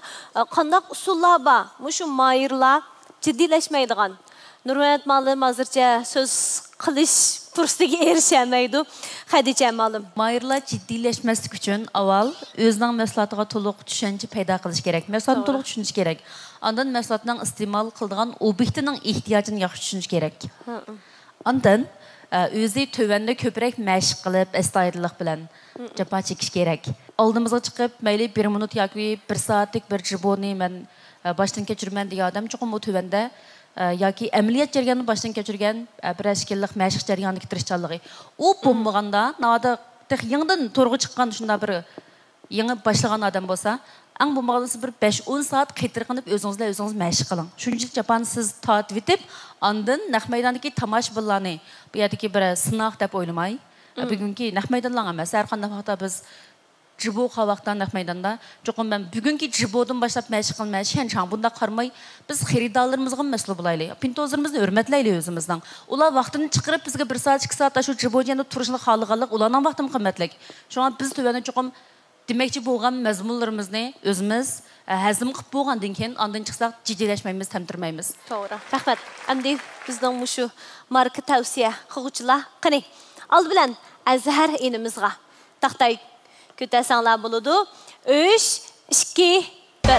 qanday usullar bor? Shu mahirlar jiddiyleşmeydiğen. Nurmet Malım hazırca söz qilish fursatiga erişemaydi. Hadice Malım. Mayırlar jiddiyleşmeslik için avval özünün məsuliyyətinə to'liq tushuncha paydo qilish kerak. Məsuliyyətini to'liq tushunish kerak. Ondan məsuliyyətining iste'mol qiladigan obyektining ehtiyojini yaxshi tushunish kerak. Ondan o'zi tövəndə ko'proq mashq qilib, astoydillik bilan jafo chekish kerak. Oldimizga chiqib, mayli 1 minut yoki 1 soatlik bir jiboni men baştan keçirmen degan odam chuqur bu tövəndə yoki amaliyot jarayonini baştan keçirgan bir ashkillik mashq jarayoniga tirishchanligi. U bo'lmaganda, nada yangidan to'rga chiqqan shunda bir yangi boshlagan odam bo'lsa, ang bo'lmaganda bir 5-10 soat qitirqinib o'zingiz mashq qiling. Shunchalik japonni siz tatib etib, ondan naq maydondagi tomoshabinlarni bu yerdagi bir sinoq deb o'ylamay, bugungi naq maydonlar emas, har qanday vaqtda biz Jibo qavaqdan naq maydonda cho'qim men bugungi jibodan boshlab mashq qilmay, shanchang bunda qarmay biz xaridorlarimizga mas'ul bo'laylik. Pintozlarimizni hurmatlaylik o'zimizdan. Ular vaqtini chiqarib bizga 1 soat 2 soat shu jibojanda turishni xohlaganlik, ularning vaqtini qimmatlik. Shunga biz tövəndə cho'qim demakchi bo'lgan mazmunlarimizni o'zimiz hazm qilib bo'lgandan keyin ondan chiqsaq jiddiyleşmaymiz, tamtirmaymiz. To'g'ri. Rahmat. Endi bizning shu marka tavsiya qiluvchilar qani ol bilan Azhar enimizga taqtay kötəsanlar buludu. 3, 2, 1.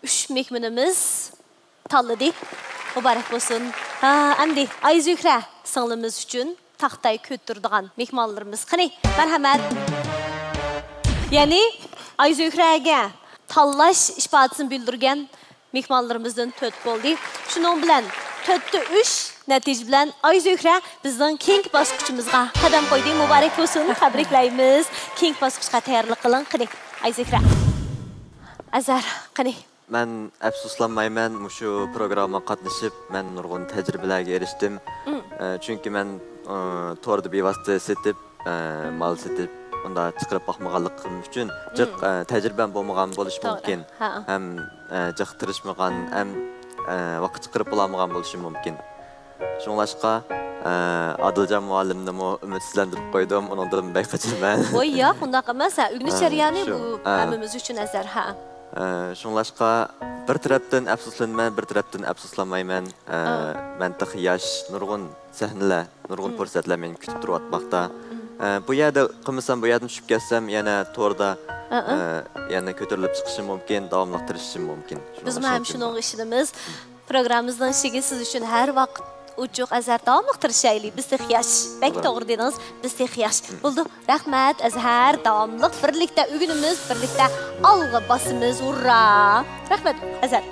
3 mehmanımız tanladı. Mübarek olsun. Endi Ayzuhra sınglimiz üçün taxtay kötürdiğen mehmanlarımız. Qani, merhamet. Yani Ayzuhra'ga tanlash isbatını bildirgen mehmanlarımızdan 4 oldu. Şunun bilan 4'te 3 natija bilan Ayzuhra bizning keng bosqichimizga qadam qo'ydi. Muborak bo'lsin. Tabriklaymiz. Keng bosqichga tayyorlik qiling. Qani, Ayzuhra. Azar, qani. Men afsuslanmayman, shu programmaga qatnashib, men nurg'un tajribalarga erishdim. Chunki men to'rda bevosita setib, mal setib, unda chiqarib baxmaganligim uchun jiq tajribam bo'lmagan bo'lishi mumkin. Ham jiq tirishmagan, ham vaqt chiqarib bo'lmagan bo'lishi mumkin. Şunlaşqa Adilcan muallimni ümidsizlendirib qo'ydim. Ondan bek qaçırman. Voy yo'q, undaq emas. O'rganish jarayoni bu hammamiz uchun azar. Şunlaşqa bir tarafdan afsuslanman, bir tarafdan afsuslanmayman. Men tıx yaş, nurgun sahneler, nurgun fursatlar meni kutib turib atmoqda. Bu yerda qilmasam, bu yerdan tushib ketsam, yana to'g'rida yana ko'tarilib chiqishim mumkin, davomli tirishishim mumkin. Biz ham shuni ishimiz. Programmamizning ishiga siz uchun har vaqt uchuq azar davomli tirishaylik. Biz ihtiyosh. Bek to'g'ri dedingiz, biz ihtiyosh. Bo'ldi. Rahmat Azhar, davomli birlikda o'ginimiz, birlikda olg'a bosimiz. Urra! Rahmat Azhar.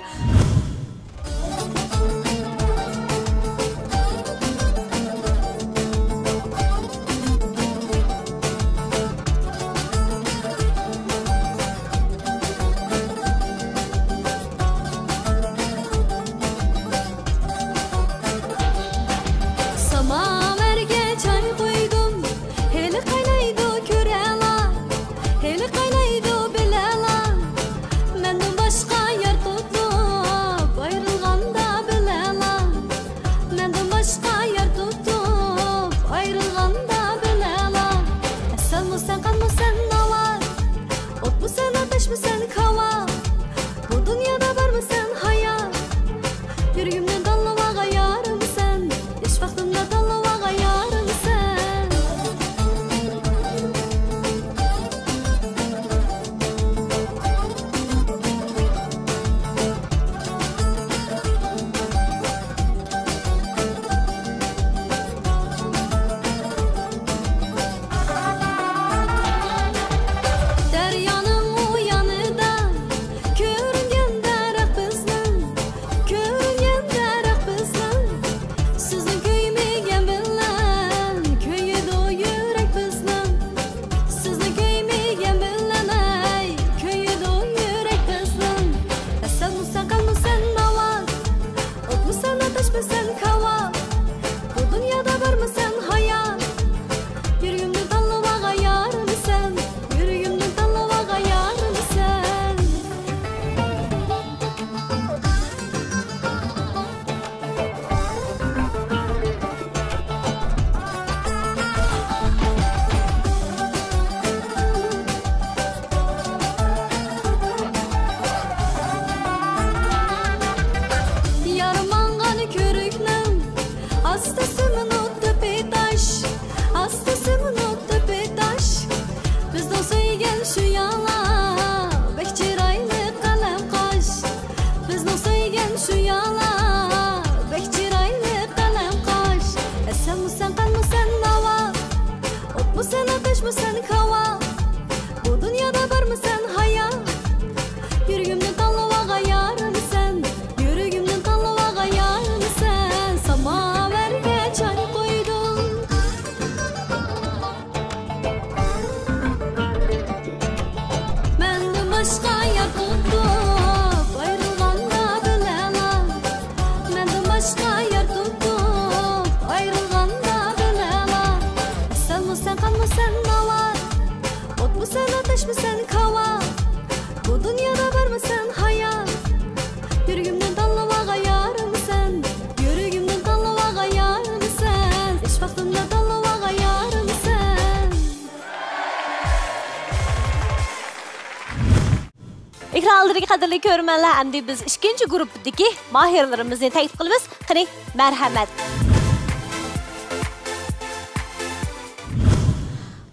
Ekranlardagi qadrli ko'rmanlar, endi biz ikkinchi guruhdagi mahirlarimizni ta'kid qilamiz. Qani, marhamat.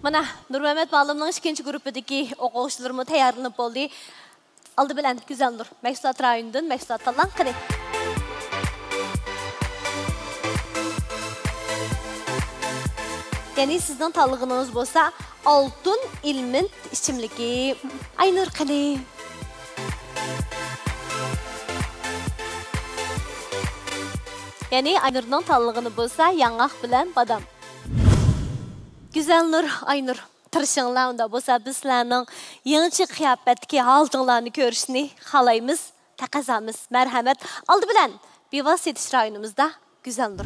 Mana Nurmamat muallimning ikkinchi guruhdagi o'quvchilarimiz tayyorlanib bo'ldi. Aldı bilan Güzelnur, Mahsulot rayonidan Mahsulot tanlang. Qani. Yani sizden tanlığınız bolsa Altın ilmin içimligi. Aynur qani. Yani Aynur'dan tanlığını bolsa Yangaq bilan Badam. Güzelnur, Aynur, tırışыңlar onda bolsa biz sizlarning yangi qiyofadagi holinglarni ko'rishni xohlaymiz, taqazamiz. Marhamat. Aldı bilan Bevos yetish rayonimizda Güzelnur.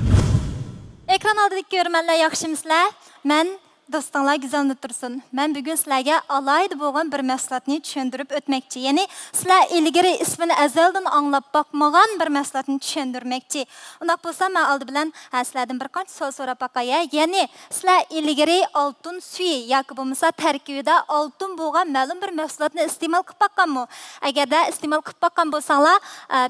Ekran oldidagi ko'rmanlar yaxshimisizlar? Men Dostlar güzel tursun. Ben bugün sizlerge alaydı boğan bir məslatını düşündürüp ötmekçi. Yani sizler ilgiri ismini ezelden anlap bakmagan bir məslatını düşündürmekçi. Ondak bolsa ben aldı bilen sizlerden bir kanç soru sorap bakaya. Yani sizler ilgiri altın suyu yakı bulmasa terkibide altın boğan məlum bir məslatını istimal kıp bakkan mı? Eğer de istimal kıp bakkan bolsanlar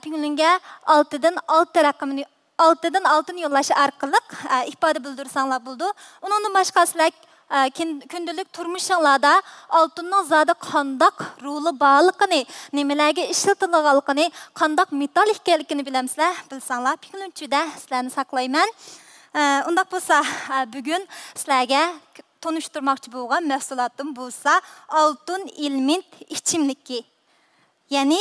pinglinge 6'dan 6 rakamını 6'dan 6'ın yollaşı arkalık ifade bildirsanlar buldu. Onun başkasıyla kündülük turmuşanlarda altının zadı kandak ruhlu bağlıqını, nemelerge işletilğalıqını, kandak metal ihkelikini bilemsizler, bilsanlar. Piklünçüde sizlerini saklayman. Ondak bolsa bugün sizlerge tonuşturmakçı boğan məsulatım bolsa altın ilmint içimlikki. Yani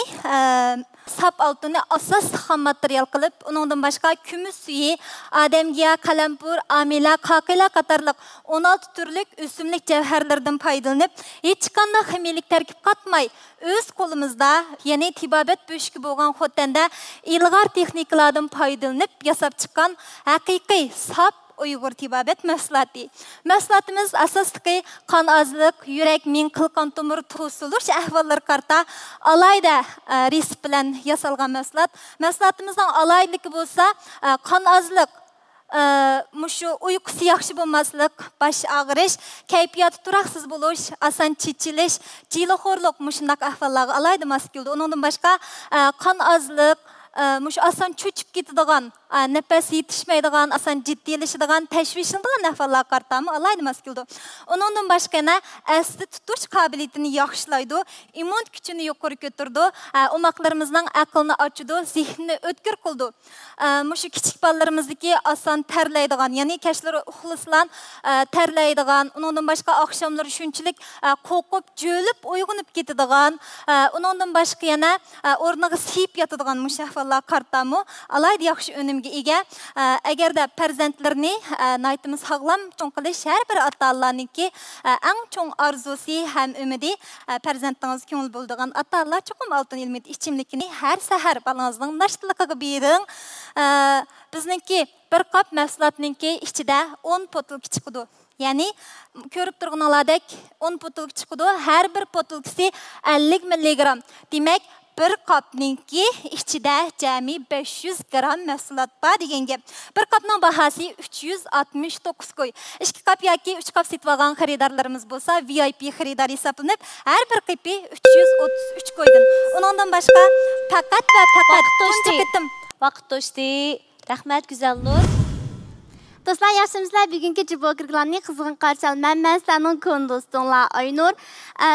sap altını asas ham material kılıp, onundan başka kümüs suyu, ademgiya, kalempur, amila, kakila katarlık 16 türlük üsümlük cevherlerden paydalanıp, hiç kanlı hemilik terkip katmay, öz kolumuzda, yani tibabet böşkü boğan hotende ilgar tekniklardan paydalanıp, yasap çıkan hakiki sap Uyghur tibabet məslati. Məslatımız asaslıqı kan azlık, yürek, min, kılkan tumur, tuğsuluş ahvallar karta alayda risk bilen yasalgan məslat. Məslatımızdan alaylık bolsa kan azlık, muşu uykusu yaxşı bulmaslık, baş ağrış, keyfiyatı turaksız buluş, asan çiçiliş, cilohorluk muşundak ahvallarga alayda maskildi. Ondan başka kan azlık, muş asan çöçüp gitdiğin, nefes yetişmeydiğin, asan ciddileşidiğin, teşvişindiğin ahvallar kartamı alaydı maskildi. Ondan başka ne? Esli tutuş kabiliyetini yaxşılaydı, immün gücünü yukarı götürdü, omaklarımızdan aklını açıdı, zihnini ötkür kıldı. Muşu küçük ballarımızdaki asan terleydiğin, yani keşleri uxluslan terleydiğin, ondan başka akşamları şunçilik kokup, cölüp, uygunup gitdiğin, ondan başka yana ornağı siyip yatıdığın muş ahvallar kartamı alaydı yaxşı önüm ege. Eğer de perzentlerini naytımız hağlam çoğun kılış her bir atallarının ki en çoğun arzusi hem ümidi perzentiniz köngül bulduğun atallar çoğun altın ilmit içimlikini her seher balanızdan naştılıkı birin. Bizninki bir kap məslatninki içinde 10 potuluk çıkıdı. Yani körüp durğunaladek 10 potuluk çıkıdı. Her bir potulukisi 50 milligram. Demek bir kapninki içinde cemi 500 gram məslat var degenge. Bir kapның bahası 369 koy. 2 kap yaki 3 kap setvagan xaridarlarımız bolsa VIP xaridar hesaplanıp her bir kapi 333 koydun. Ondan başka fakat ve fakat Vaqt doşti. Rahmet güzel nur. Dostlar, yaxşımızlar bugünkü Cibo Kırgılan'ı kızgın qarşal. Ben senin kön dostunlar Aynur.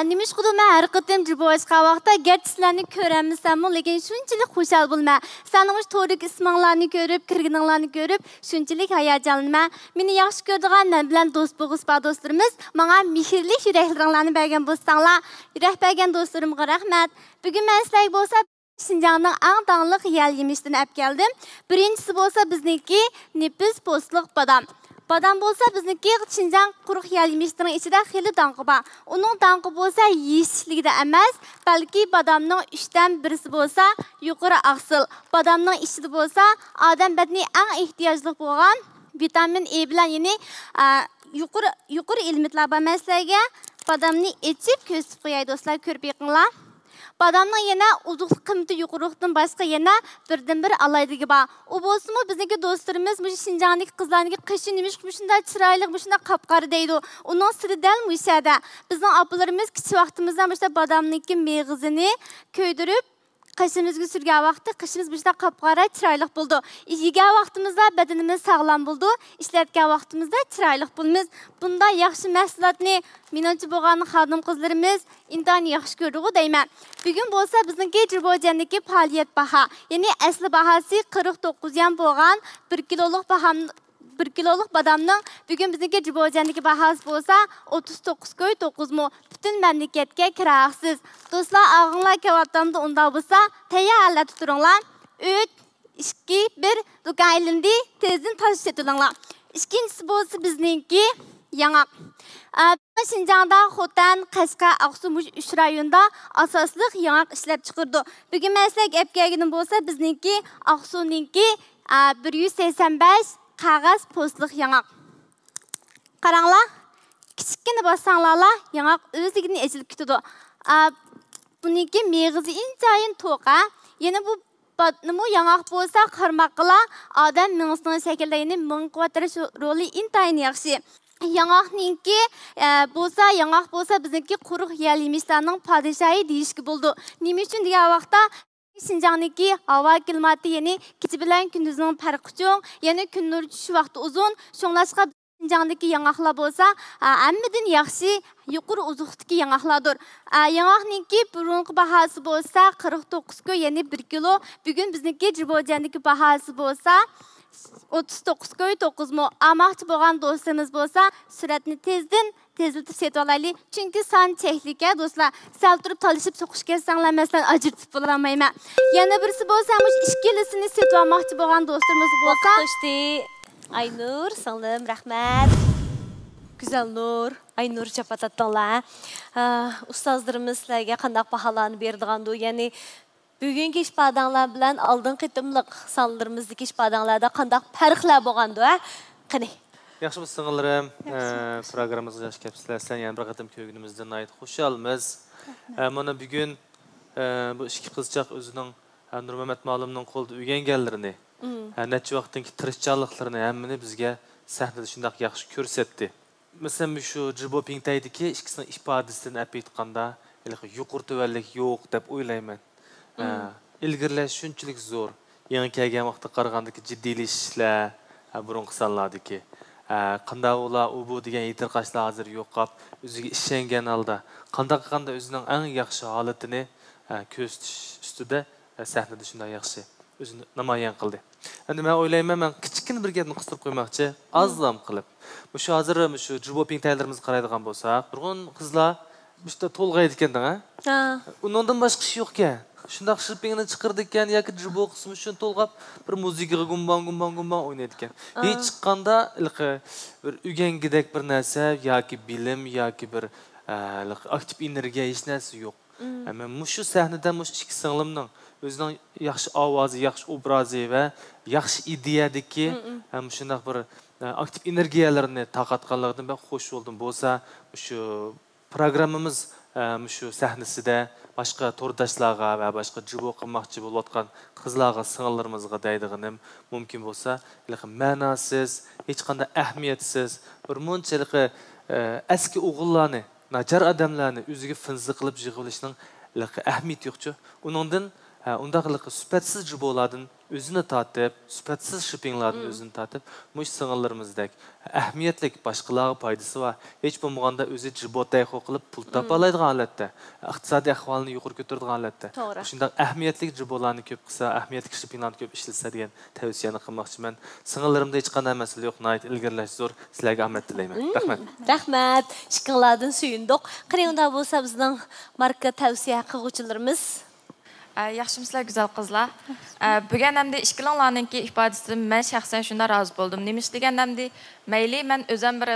Nimiş kudu mən hər qıtım Cibo açqa vaxtda gerçi sizlərini körəmmisəm, lekin şunçilik xoşal bulma. Sənin torik ismanlarını görüp, kırgınlarını görüp, şunçilik hayacanlı. Meni yaxşı gördüğün mən bilən dost boğuspa dostlarımız, bana mihirli yüreklərini bəgən bostanlar. Yürək bəgən dostlarımğa rəhmət. Bugün mən sizlər bolsa Şinjanның en dağınlıq yel yemişten əp geldim. Birincisi bolsa bizniki nefis postluq badam. Badam bolsa bizniki Şinjan quruq yel yemişten içinde xeyli dağınqı var. Onun dağınqı bolsa yeşillikdə emas, belki badamның 3'ten birisi bolsa yuqarı ağsıl. Badamның içinde bolsa adam bədəni en ihtiyaclıq bolğan vitamin E bilen yeni yuqarı ilmitlər var. Məsələgə badamni içip kösüp qoyay dostlar, körüp yıqınlar. Badamның yine uzuqlıq qimti yuqurluqdan başqa yine birden bir alaydı gibi. O bolsun mu bizdeki dostlarımız bu Şinjandaki kızlarındaki kışın demiş müşündə çıraylık müşündə qapqarı deydi. Onun sırrı del mu işədə. Bizden ablalarımız kiçik vaxtımızdan başta badamnınki meğizini köydürüp Qışımızı sürgən vaxtı qışımız bizdə qapqara çiraylıq buldu. Yegən vaxtımızda bədenimiz sağlam buldu. İşlətkən vaxtımızda çiraylıq bulmuz. Bunda yaxşı məhsulatını minonçu boğanın xanım qızlarımız intan yaxşı gördüğü deymən. Bugün bolsa bizninki Cirbojandakı fəaliyyət baha. Yani əsli bahası 49 yan boğan 1 kiloluq baham 1 kiloluk badamның bugün bizninki Cirbojandakı bahası bolsa 39 köy 9 mu. Bütün memleketke kiraqsız. Dostlar ağınlar kevatlarında onda bolsa tayarla tuturunlar. 3, 2, 1 dukan ilindi tezin taşı etulunlar. İkincisi bolsa bizninki yanak. Şinjanda Xotan, Qashqa, Aqsu 3 rayonda asaslıq yanak işlep çıkırdı. Bugün meslek epkeginin bolsa bizninki Aqsu'ninki 185 qağaz postluq yanak. Qaranglar, kichikini bossanglarla yangaq o'zligini echilib ketadi. Buniki meg'izi intayin to'qa. Yana bu nima yangaq bo'lsa qarmoqlar odam ming'isining shaklida yana ming quvvattirish roli intayin yaxshi. Yangaqninki yangaq bo'lsa bizniki quruq yal yemislarning podshohi deyishga bo'ldi. Nima uchun degan vaqtda Şinjan'daki hava klimati yeni keçi bilen gündüzün farkı çok. Yani gün nuru düşüş vakti uzun. Şonlaşqa Şinjan'daki yangaqlar bolsa, emmedin yaxşı yuqur uzuqdaki yangaqlardır. Yangaqninki burunqi bahası bolsa 49 kilo, yani 1 kilo. Bugün bizniki Jibojan'daki bahası bolsa 39 kilo 9 mu. Amaqçı bolğan dostlarımız bolsa, süratini teziltip setip alaylı. Çünkü san çehlike dostlar. Sal turup talışıp sokuş kessenler mesela acırtıp bulamayman. Yana birisi bolsamış işkilisini setip almaqçı bolğan dostlarımız bolsa. Aynur, sanırım rahmet. Güzel Nur. Aynur çapatattanlar. Ustazlarımız sizlerge qandaq bahalarını berdiğandı. Yani bugünkü işpadanlar bilen aldın qitimliq sanlarımızdaki işpadanlarda qandaq farqlar bolğandı. Qani. Yaxşı mı sığınlarım? Programımızı yaş kepsizler. Sen yani bir qatim köygünümüzden ait hoşalmız. Mana bugün bu iki kızcaq özünün Nur Mehmet Malımның qolda öğengenlerini, neçə vaxtınki tırışçalıqlarını həmmini bizge səhnədə şundaq yaxşı görsətdi. Mesela şu Jibo Pink'taydıki ikisinin ifadesini əp etqanda yuqur tövəllik yox deb oylayman. İlgirləş şunçilik zor. Yeni kelgen vaxtda qaragandaki ciddiyleşişlər burunqi sanlardiki. Qanda ola bu degan yetirqaşlar hazır yo'qab, o'ziga ishongan holda, qanda o'zining eng yaxshi holatini ko'z ustida sahnada shunday yaxshi o'zini namoyon qildi. Endi men o'ylayman, men kichkina bir gapni qistirib qo'ymoqchi, ozlam qilib. Shu hozir shu Jibo Pink'taylarimizni qaraydigan bo'lsak, nurg'un qizlar işte to'lg'aydi ekan-da. Undan boshqa ish yo'q ekan. Şundaq şirpingini chiqirdi ekan yoki Jibo qismi uchun to'lg'ab bir muzikaga gumban o'ynaydi ekan. Hech chiqqanda bir o'gangidek bir narsa yoki bilim yoki bir aktiv energiya hech narsa yo'q. Men mushu sahnada mush ikki singlimning o'zining yaxshi ovozi, yaxshi obrazi va yaxshi ideyadagi shundaq bir aktiv energiyalarni taqatganligidan ben xush bo'ldim. Bo'lsa shu programmamiz shu sahnasida başqa to'rdoshlarga va başqa Jibo qilmoqchi bo'layotgan qizlarga, sing'illarimizga deydiganim mumkin bo'lsa, ma'nosiz, hech qanday ahamiyatsiz bir munchalik eski o'g'illarni, nachar odamlarni o'ziga finzi qilib yig'ilishning ahamiyati yo'qchu. Uningdan undaqliq sifatsiz Jibolardan o'zini tatib, sifatsiz shippinglardan o'zini tatib, mush sing'illarimizdek ahamiyatli boshqalarga foydasi va hech bo'lmaganda o'zi Jibotay qilib pul topalaydigan holatda, iqtisodiy ahvolini yuqori ko'taradigan holatda. Shunday ahamiyatli Jibolarni ko'p qilsa, ahamiyatli shippinglarni ko'p ishlatsa degan tavsiyani qilmoqchiman. Sing'illarimda hech qanday masala yo'q, nayt ilgirlash zo'r. Sizlarga rahmat tilayman. Rahmat. Rahmat. Ishqinglardan suyunduq. Qani unda bo'lsa bizning marka tavsiya qiluvchilarimiz Yaxşımısınızlar güzel kızlar. Bugün hem de işkilanlarınki ifadesi ben şahsen şunda razı buldum. Demiş degen hem de meyli ben özüm bir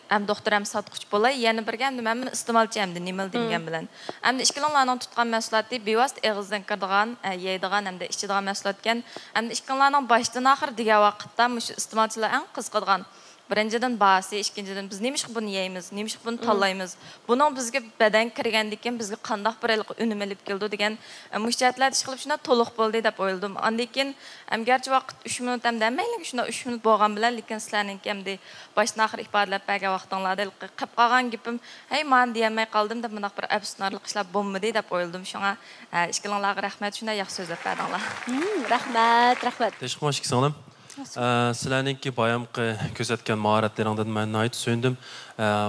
hem doktor hem satqıç bolay. Yani bir hem de ben istimalçı hem de nimel degen bilen. Hem de işkilanlarının tutkan mesuliyeti bevast ağızdan kırdıgan, yeydigan hem de işçidigan mesuliyetken hem de işkilanlarının baştan ahir degen vakitte muş istimalçılar en kızqıdgan. Birinciden bahsi, ikinciden biz neymiş bunu yeyimiz, neymiş bunu tallayımız. Bunun bizge beden kirgendikken bizge qandaq bir önüm elip geldi degen müşahideler çıkılıp şuna toluq boldu dep oyladım. Andikin gerçi vaqt 3 minut hem de meyli şuna 3 minut bolğan bilen lekin sizlarninki hem de baştan ahir ifadelep bergen vaqtыңlarda qip qalgan gipim hey man diyemey qaldım dep mındaq bir əfsunarlıq işler bolmadı dep oyladım. Şuna işkilanlarga rahmet şuna yaxşı sözlep berdinglar. Rahmet. Teşekkür ederim. Sizlarninki bayamqi ko'rsatgan mahoratlaringdan men nihoyat so'ndim.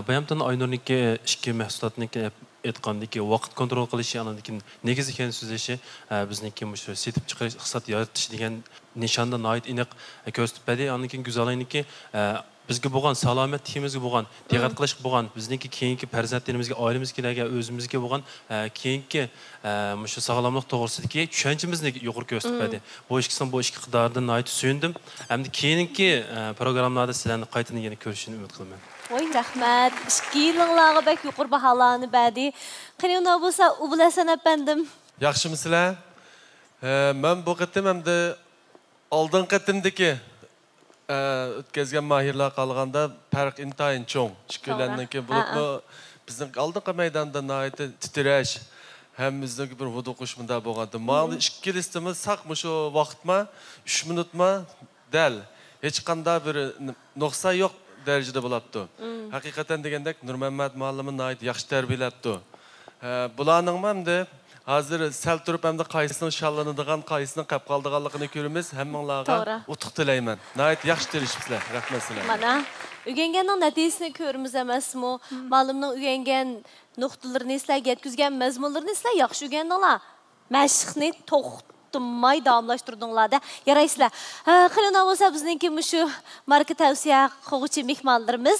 Bayamdan Aynurniki ikki mahsulotniki aytgandiki vaqt kontrol qilishi, ananiki negiz ekan so'zlashi bizniki shu setib chiqarish, iqtisod yaratish degan nishonda nihoyat aniq ko'rsatib berdi. Ananiki go'zallikniki bizga bo'lgan salomat tiyimizga bo'lgan diqqat qilish bo'lgan bizniki keyingi farzandlarimizga, oilamizga, o'zimizga bo'lgan keyingi shu sog'lomlik to'g'risidagi tushunchamizni yuqori ko'rsatib berdi. Bu ishkisining bu ishki qidardan nihoyat suyundim. Hamda keyingi programmalarda sizlarni qaytadan yana ko'rishni umid qilaman. Voy rahmat. Ishki yillarga bak yuqori baholarni berdi. Qani unda bo'lsa, u bilasan apandim. Yaxshimisizlar? Men bu qatim hamda oldin qatimdagi o'tkazgan mahirlar qolganda farq intayin cho'ng. Shikillandan keyin bo'lib bizning oldingi maydonda nihoyatda titrash, hammamizning bir vudu qo'shmida bo'lganda, mana ikkilistimiz saqmi shu vaqtma 3 minutma dal hech qanday bir nuqson yo'q darajada bo'libdi. Haqiqatan degandek Nurmuhammad muallimni nihoyat yaxshi tarbiyalabdi. Bularning hamda hozir sal turib hamda qaysini shallanadigan, qaysini qap qoldiganligini ko'ramiz. Hammanglarga utuq tilayman. Nihoyat yaxshi tilishibsizlar. Rahmat sizlarga. Mana o'rganganning natijasini ko'ramiz emasmi? Ma'lumning o'rgangan nuqtalarini sizlarga yetkazgan mazmunlarini sizlar yaxshi o'rgandinglar. Mashqni to'xtamay davomlashtirdinglar-da. Yaraysizlar. Qilina bo'lsa bizningki shu marka tavsiya qiluvchi mehmonlarimiz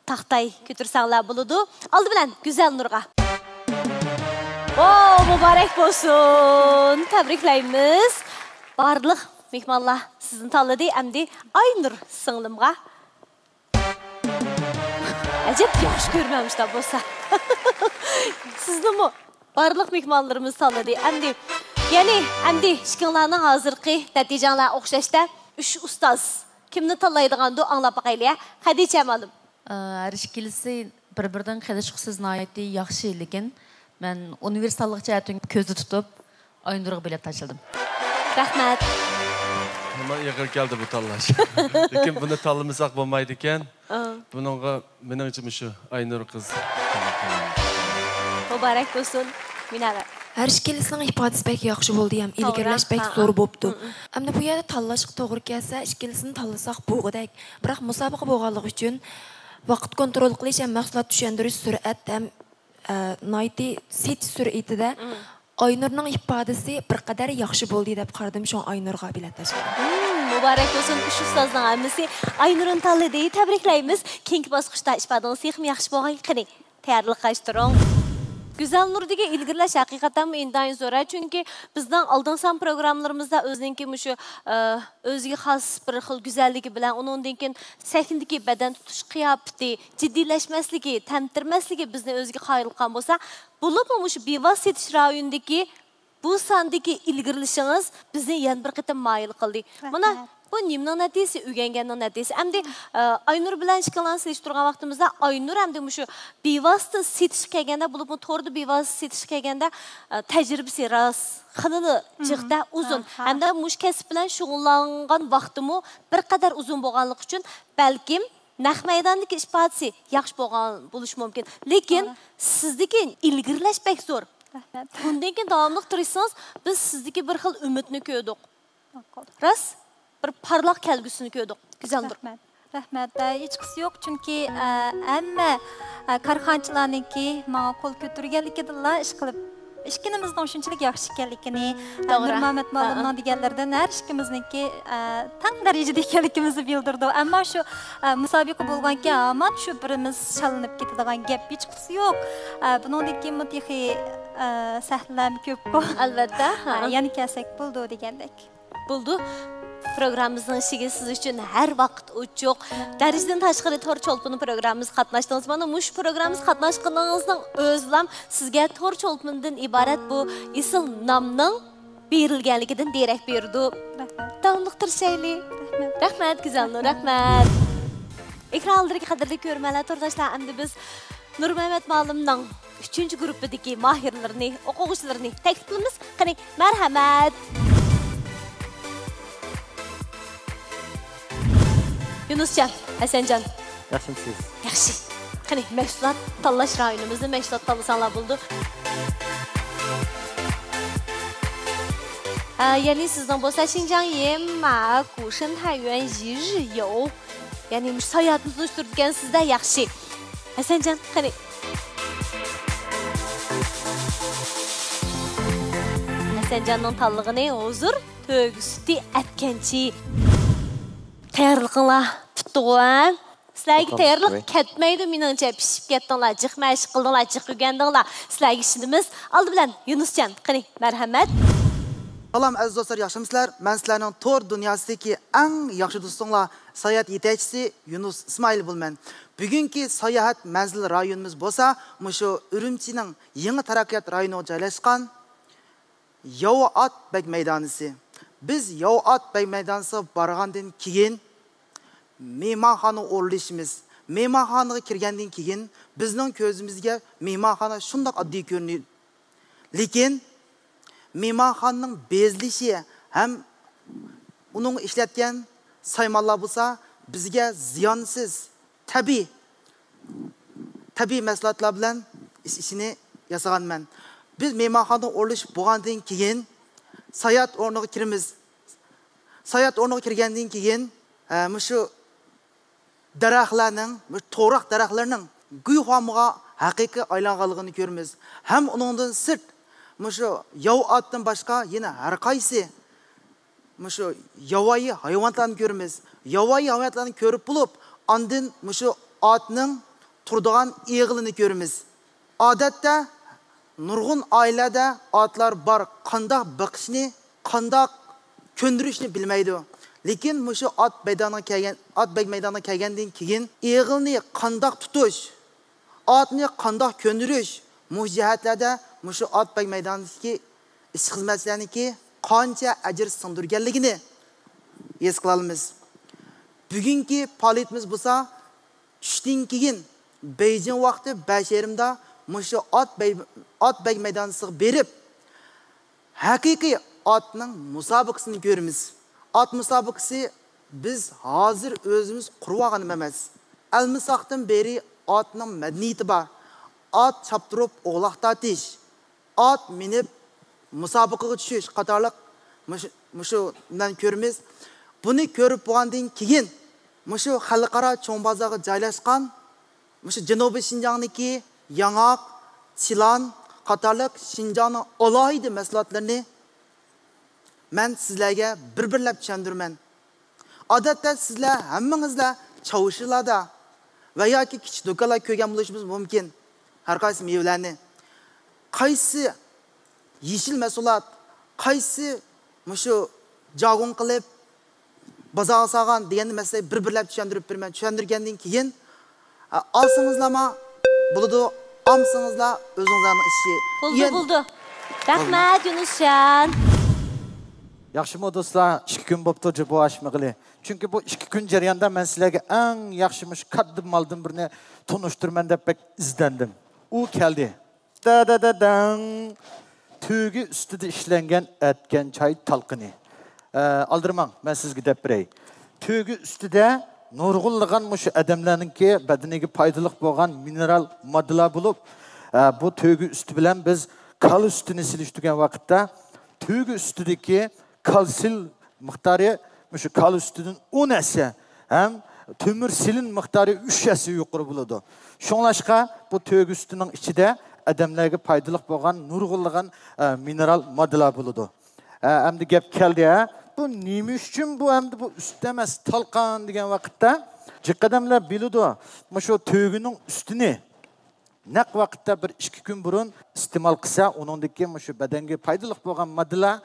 taxtay ko'tirsanglar bo'ladi. Oldi bilan Go'zal Nurga. Mübarek olsun. Təbriklayımız. Barlıq mehmanlar sizin tanıdı. Əmdi Aynur sınlımğa. Əcəb yaxşı görməmişlər bolsa. Sizin mi? Barlıq mehmanlarımız tanıdı. Əmdi şikinlarının hazırki nəticələr oxşaşda 3 ustaz. Kimni tanıydığandı anlap baxaylıya. Xədicə malım. Hər ikilisi bir-birdən xədişqisiz nayəti yaxşı ilgin. Ben universallık cihetini közü tutup Aynur'a bilet açıldım. Rahmet. Ama yakır geldi bu tallaş. Lakin bunu tallımızak olmaydıyken bununla benim için şu Aynur kız. Mübarek olsun. Minare. Her işkelisinin ifadesi pek yaxşı oldu hem ilgirleş pek zor boptu. Ama bu yerde tallaşık doğru gelse işkelisini tallasak boğudak. Bırak musabıqı boğalık için vakit kontrol qilish hem mahsulat düşendiriş sürat hem Nayti set sürətində Aynur'un ifadəsi bir qədər yaxşı oldu deyə qardım şu Aynur'a bilet açdım. Mübarək olsun üç ustazın əmisi Aynur'un tanıdığı təbrikləyimiz. Keyinki basqışda ifadəniz yaxşı bolğan qani tayyorlik qilishtiring. Güzel Nur dege ilgirlaş hakikaten indayin zora. Çünkü bizden aldınsan programlarımızda özünki şu özgü has bir xil güzelliği bilen onun dinkin səkindiki beden tutuş kıyafeti, ciddileşmesligi, temtirmesligi bizden özgü hayırlıqan bolsa, bulunmamış bivas yetiş rayondaki bu sandaki ilgirlişiniz bizni yan bir qitim mayıl qıldı. Buna bu nimnin nəticəsi, ügəngenin nəticəsi. Əmdi Aynur bilən şikalan siliş durğan vaxtımızda Aynur əmdi şu bivaslı sitiş kəgəndə, bulub tordu bivaslı sitiş kəgəndə təcrübəsi ras, xılılı, cıqda uzun. Əmdə muş kəsib bilən şuğullanğan vaxtımı bir qədər uzun boğanlıq üçün bəlkim Nəx meydandakı ifadəsi yaxşı boğan buluş mümkün. Lakin sizdeki ilgirləş pek zor. Bundan keyin davamlıq tırışsanız biz sizdeki bir xil ümidni köydük. Ras? Bir parlaq kelgüsünü gördük. Güzeldir. Rahmet. Hiç kısı yok çünkü ama karxançılarınki bana kol götürgenlikidirler iş kılıp işkinimizden şunçilik yaxşı ekanligini Nurmuhammad muallimning deganlaridan har ikkimizninki tang darajada ekanligimizni bildirdi. Ammo shu musobaqa bo'lganki hamon shu birimiz shalinib ketadigan gap hech qisi yo'q. Bundan keyin mutihi sahlam ko'p. Albatta. Yani kelsak bo'ldi degandek. Buldu. Programımızın işi siz için her vakit uçuk. Dereceden taşqarı tor çolpunu programımız katlaştınız. Bana muş programımız katlaşqınızdan özlem sizge tor çolpundan ibaret bu isil namның berilgenliginden derek berdi. Davamlıqtır şeyli. Rahmet Güzel Nur, rahmet. Ekranlardaki qadrli görmələr tordaşlar, əmdi biz Nurmuhammad muallimning 3-cü qrupidagi mahirlarini, o'quvchilarini taklif qilamiz. Qani, marhamat. Yunuscan, Hasancan. Yaxşımsınız? Yaxşı. Qani, məhsulat tanlash rayonumuzda məhsulat tanlasanlar buldu. Yani sizden bolsa Xinjiang Yanma Gushen Taiyuan 一日游. Yani sayatınızı sürdükken sizde yaxşı. Hasancan, qani. Hasancanның tanlığını hozir tөгісті әткенчі. Tayyorliqinglar tutdi-ku. Sizlarga tayyorliq ketmaydi, meningcha pishib ketdinglar, jiq mashq qildinglar, jiq o'rgandinglar. Sizlarga ishimiz. Oldi bilan Yunuscan, qani, marhamat. Salam aziz do'stlar, yaxshimisizlar? Men sizlarning tor dunyosidagi eng yaxshi do'stinglar, sayohat yetakchisi Yunus Ismoil bo'lman. Bugungi sayohat manzil rayonimiz bo'lsa, mushu Urumchining yangi taraqqiyot rayoniga joylashgan Yo'at Bek maydonisi. Biz Yo'at Bek maydonisiga borgandan keyin mehmonxona o'rlashimiz. Mehmonxonaga kirgandan keyin bizning ko'zimizga mehmonxona shundoq oddiy ko'rinadi. Lekin mehmonxonaning bezlishi ham uning ishlatgan saymonlar bo'lsa, bizga ziyonsiz, tabiiy mahsulotlar bilan ishini yasaganman. Biz mehmonxona o'rlashib bo'lgandan keyin sayat o'rniga kiramiz. Sayat o'rniga kirgandan keyin shu daraxtlarning, to'roq daraxtlarning guyxomiga haqiqiy aylanganligini ko'ramiz. Ham uningdan sirt shu yov otdan boshqa yana har qaysi shu yovvoyi hayvonlarni ko'ramiz. Yovvoyi hayvonlarni ko'rib bo'lib, ondan shu otning turadigan eg'ilini ko'ramiz. Odatda nurg'un oilada otlar bor, qandoq biqishni, qandoq ko'ndirishni bilmaydi. Lekin shu ot maydoniga kelgandan keyin eg'ilni qandoq tutish, otni qandoq ko'ndirish, mujihatlarda shu ot maydonidagi ish xizmatlarniki qancha ajr singdirganligini his qila olamiz. Bugungi faoliyatimiz bo'lsa, tushdan keyin Beijing vaqti 5:30da shu ot maydonisiga berib, haqiqiy otning musobaqasini ko'ramiz. Ot musobaqasi biz hozir o'zimiz qurib olganim emas. Almisoqdan beri otning madaniyati bor. Ot chaptirib o'g'loq tortish, ot minib musobaqaga tushish qatorliq shundan ko'ramiz. Buni ko'rib bo'lgandan keyin shu xalqaro cho'ng bozorga joylashgan shu Janubiy Shinjongdagi yong'oq, chilon qatorliq Shinjongning alohida mahsulotlarini men sizlarga bir-birlab tushundirman. Odatda sizlar hammangizlar chavishlarda va yoki kichik do'konlar ko'rgan bo'lishimiz mumkin. Har qaysi mevlarni. Qaysi yeshil mahsulot, qaysi shu jagun qilib bozorga solgan deganni masala bir-birlab tushundirib beraman. Tushundirgandan keyin olsingizlarmi bo'ladi, olmasingizlar o'zingizlarning ishi. Bo'ldi. Rahmat Yunusjon. Yaxshimi do'stlar, 2 kun bo'pti bu ashmig'ili. Chunki bu 2 kun jarayonida men sizlarga eng yaxshimish qaddim maldim birini tunishtirman deb bek izdandim. U keldi. Da-da-da-dang. Tügü ustida ishlangan atgan choy talqini. Aldirmang, men sizga deb beray. Tügü ustida nurg'unlagan shu odamlarningki badaniga foydali bo'lgan mineral moddalar bo'lib, bu tügü usti bilan biz kal ustini silishtirgan vaqtda tügü ustidagi kalsil miqdori shu kal ustidan 10 esa ham temir silin miqdori 3 esa yuqori bo'ladi. Shunlashqa bu tügü ustining ichida adamlarga foydali bo'lgan nurg'unlagan mineral moddalar bo'ladi. Endi gap keldi, bu nima uchun bu endi bu ustda emas talqon degan vaqtda jiqadamlar biladi. Shu tügüning ustini naq vaqtda bir 2 kun burun iste'mol qilsa, uningdagi shu badanga foydali bo'lgan moddalar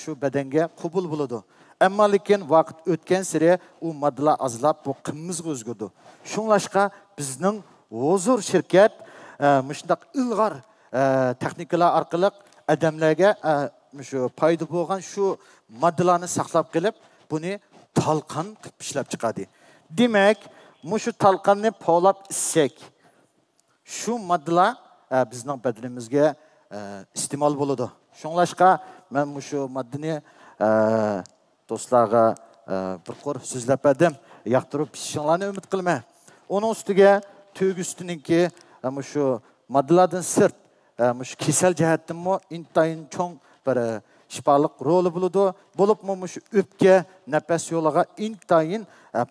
shu badanga qabul bo'ladi. Ammo lekin vaqt o'tgan sari u moddalar azlab bu qimizga o'zgardi. Shunlashqa bizning hozir shirkat shundoq ilg'or texnikalar orqali odamlarga shu foyda bo'lgan shu moddalarni saqlab qilib, buni talqon qilib ishlab chiqadi. Demak, shu talqonni povlab issak, shu moddalar bizning badanimizga iste'mol bo'ladi. Shunlashqa men shu moddani do'stlarga bir qor so'zlab berdim. Yoqtirib pishishinglarni umid qilma. Uning ustiga tügü ustiningki shu moddalardan sirt shu kasal jihatdanmi intayin cho'ng bir shifoliq roli bo'ladi. Bo'libmi shu o'pka, nafas yo'liga intayin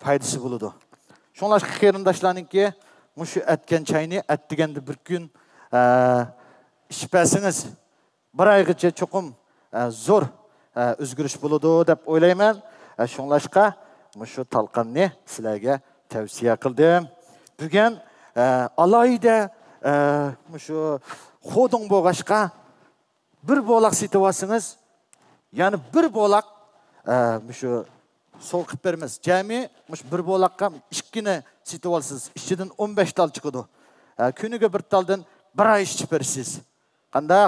foydasi bo'ladi. Shunlashqa qarindoshlarningki shu atgan choyni atdiganda bir kun ichpasingiz bir oygacha cho'qim zo'r o'zgarish bo'ladi deb o'ylayman. Shunlashqa shu talqonni sizlarga tavsiya qildim. Bugun alayda shu xoding bo'lg'ashqa bir bo'loq setib olsangiz, ya'ni bir bo'loq shu so'l qilib beramiz. Jami bir bo'loqqa 2 ni setib olsangiz, ichidan 15 tal chiqadi. Kuniga bir taldan bir oy ichib berasiz. Qanday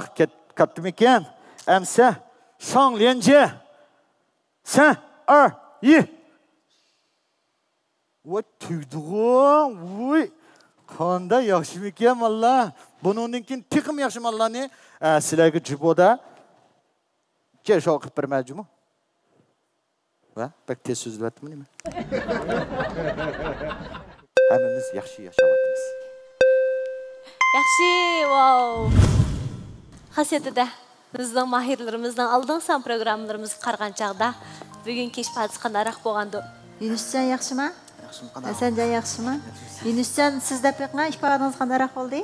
kattimi ekan? Amsa shong lenje. Sen yi. Voy tüydüğün, voy. Kanda yaxşı mikem Allah. Bununkin tıkım yaxşı Allah ne? Sizlerge ciboda keş okuyup vermeyeceğim. Va, pek tez söz verdim mi? Hemimiz yaxşı yaşavatımız. Yaxşı, wow. Xasiyeti de bizden mahirlerimizden aldığın san programlarımızı qarğan çağda bugün keş padis qanaraq boğandı. Yunuscan yaxşı mı? Hasancan yaxşı mı? Yunuscan sizde pek ne ifadeniz qanaraq oldu?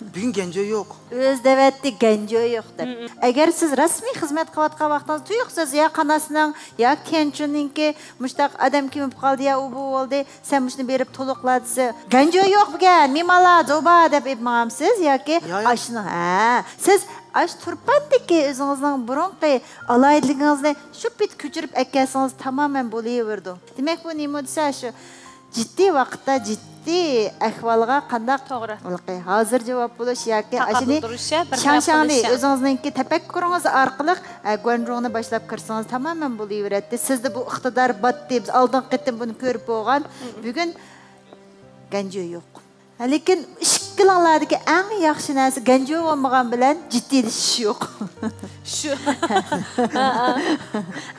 Bugün genco yok. Öz devetdi genco yok deb. Eğer siz rasmi hizmet qilayotgan vaqtingiz tuyuqsiz ya qanasining ya kenchuninki mushtaq adam kim qoldi ya u bu oldu sen mushni berib to'liqlatsa genco yo'q bugan mimala zoba deb aytmagamsiz yoki ashni ha siz ash turpandiki o'zingizning burunqi alayligingizni shu bit ko'chirib akkasangiz tamoman bo'laverdi. Demak bu nima desa shu ciddi vaqtda ciddi ahvolga qandaq to'g'ri hozir javob bo'lish yoki ashini shangshangni o'zingizninki tafakkuringiz orqali guanjongni boshlab kirsangiz tamoman bo'laveradi. Sizda bu iqtidor bor deb oldin qitim buni ko'rib bo'lgan bugun ganjo yo'q. Lekin ishqilanlardagi eng yaxshi narsa ganjo bo'lmagan bilan jiddiylashish yo'q. Shu.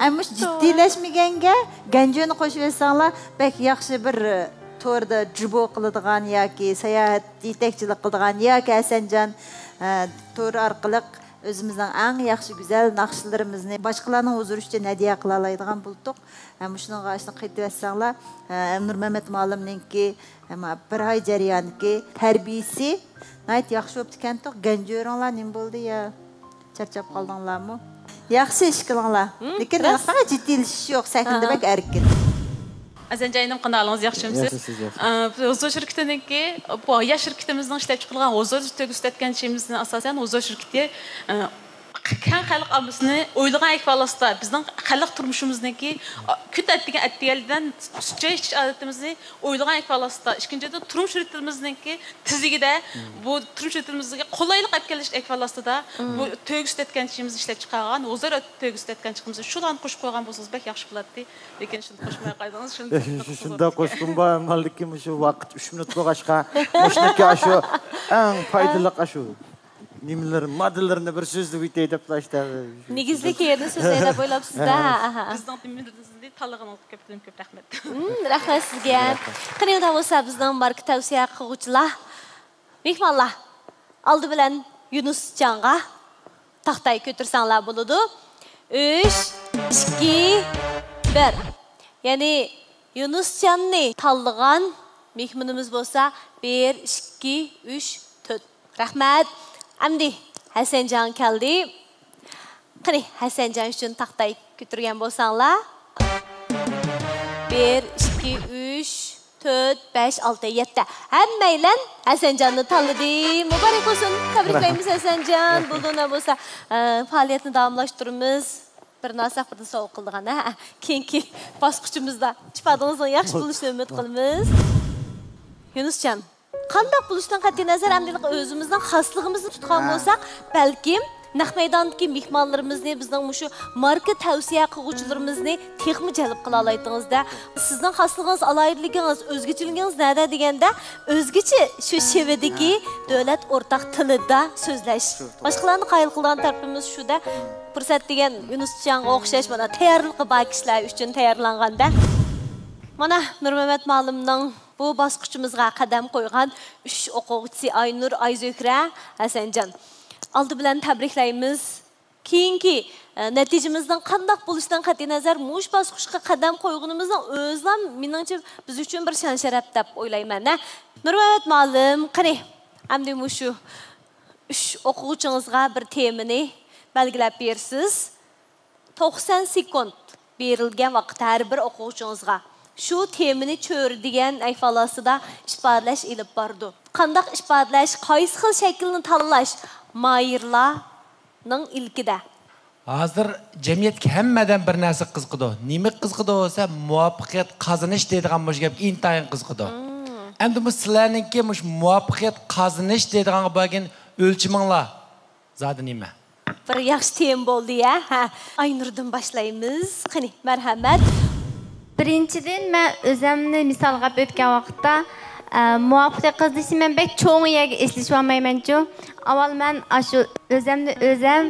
Ammo jiddiylashmaganga ganjoni qo'shib etsanglar bek yaxshi bir to'rda jubo qiladigan yoki sayohat yetakchilik qiladigan yoki Hasanjon to'r orqali o'zimizning eng yaxshi go'zal naqshlarimizni boshqalarning huzuri uchun hadiya qila oladigan bo'ldik. Shunga ashni qaytib etsanglar Nur Mamat muallimninki bir oy jarayoniki tarbiyasi nayt yaxshi bo'lib ekan-ku. Ganjo'ringlar nima bo'ldi ya? Charchab qoldinglarmi? Yaxshi ish qilinglar. Lekin faqat jiddiylashish yo'q, sakindabak erkin. Hasanjonim kanalınız yaxshimisiz? Huzur şirketiniki bu ya şirketimizning ishlab chiqargan huzur tug'islatgan ishimizni asosan huzur shirkati kan xalq ommasini o'ylagan ahvolda bizning xalq turmushimizniki kutatgan atiyaldan suchayish odatimizni o'ylagan ahvolda ikkinchidan turmush shirkatimizniki tizligida bu turmush shirkatimizga qulaylik olib kelish ahvolida bu tug'islatgan ishimizni ishlab chiqargan huzur tug'islatgan ishimizni shularni qo'shib qo'ygan bo'lsangiz bak yaxshi bo'lardi. Lekin shuni qo'shmay qo'ydingiz. Shunda qo'shdim ba, mallikim shu vaqt 3 minut bo'lg'achqa mushniki shu eng foydali shu nimalar modellarini bir so'zda bitay deb tashladi. Negizlik yerni so'zlab o'ylabsiz-da. Bizning timimizni tanlaganingizga ko'p rahmat. Rahmat sizga. Qani unda bo'lsa bizning marka tavsiya qiluvchilar mehmonlar oldi bilan Yunusjonga taxtay ko'tirsanglar bo'ladi. 3 2 1. Ya'ni Yunusjonni tanlagan mehmonimiz bo'lsa 1 2 3 4. Rahmat. Amdi Hasanjon keldi. Qani Hasanjon uchun taxtay ko'tirgan bo'lsanglar 1 2 3 4 5 6 7. Hammanglar Hasanjonni tanladi. Muborak bo'lsin. Tabriklaymiz Hasanjon. Bulduna bo'lsa faoliyatni davomlashtiramiz. Bir nasaq bir sovuq qildigan ha. Keyingi bosqichimizda ifodangizning yaxshi bo'lishini umid qilamiz. Yunusjon, qanday bo'lishdan qat'iy nazar amdilik o'zimizning xosligimizni tutgan bo'lsak, balkim naq maydondagi mehmonlarimizni, bizning shu marka tavsiya qiluvchilarimizni texmi jalb qila oladingizda, sizning xosligingiz, alohidligingiz, o'zgachiliginiz nada deganda, o'zgacha shu shevadagi davlat o'rtaq tilida so'zlash. Boshqalarni qayil qilgan tarafimiz shuda fursat degan Yunusjonga o'xshash mana tayyorlik bor kishilar uchun tayyorlanganda. Mana Nur Mamat muallimning bu bosqichimizga qadam qo'ygan 3 o'quvchisi Aynur, Ayzo'kra, Hasanjon. Oldi bilan tabriklaymiz. Keyingi natijamizdan qanday bo'lishidan qat'iy nazar mush bosqichga qadam qo'yganimizning o'zlam meningcha biz uchun bir shon sharaf deb o'ylayman. Nur Mamat muallim, qani hamda shu 3 o'quvchingizga bir temani belgilab bersiz. 90 sekund berilgan vaqt har bir o'quvchingizga shu temani cho'rdigan ayfolasida ifodalash ilib bordi. Qanday ifodalash, qaysi xil shaklni tanlash mayirlarning ilkida. Hozir jamiyatga hammadan bir narsa qiziqdi. Nima qiziqdi bo'lsa, muvaffaqiyat qozonish deydigan mush gap intayin qiziqdi. Endi bu sizlarningki mush muvaffaqiyat qozonish deydigan bo'lgan o'lchiminglar. Zodi nima? Bir yaxshi tem bo'ldi ya. Aynurdan boshlaymiz. Qani, marhamat. Birinchidan men o'zimni misolga o'tgan vaqtda muvaffaqiyat qozonishni men bek cho'ng yerga eslashib olmayman-ku. Avval men shu o'zimni o'zim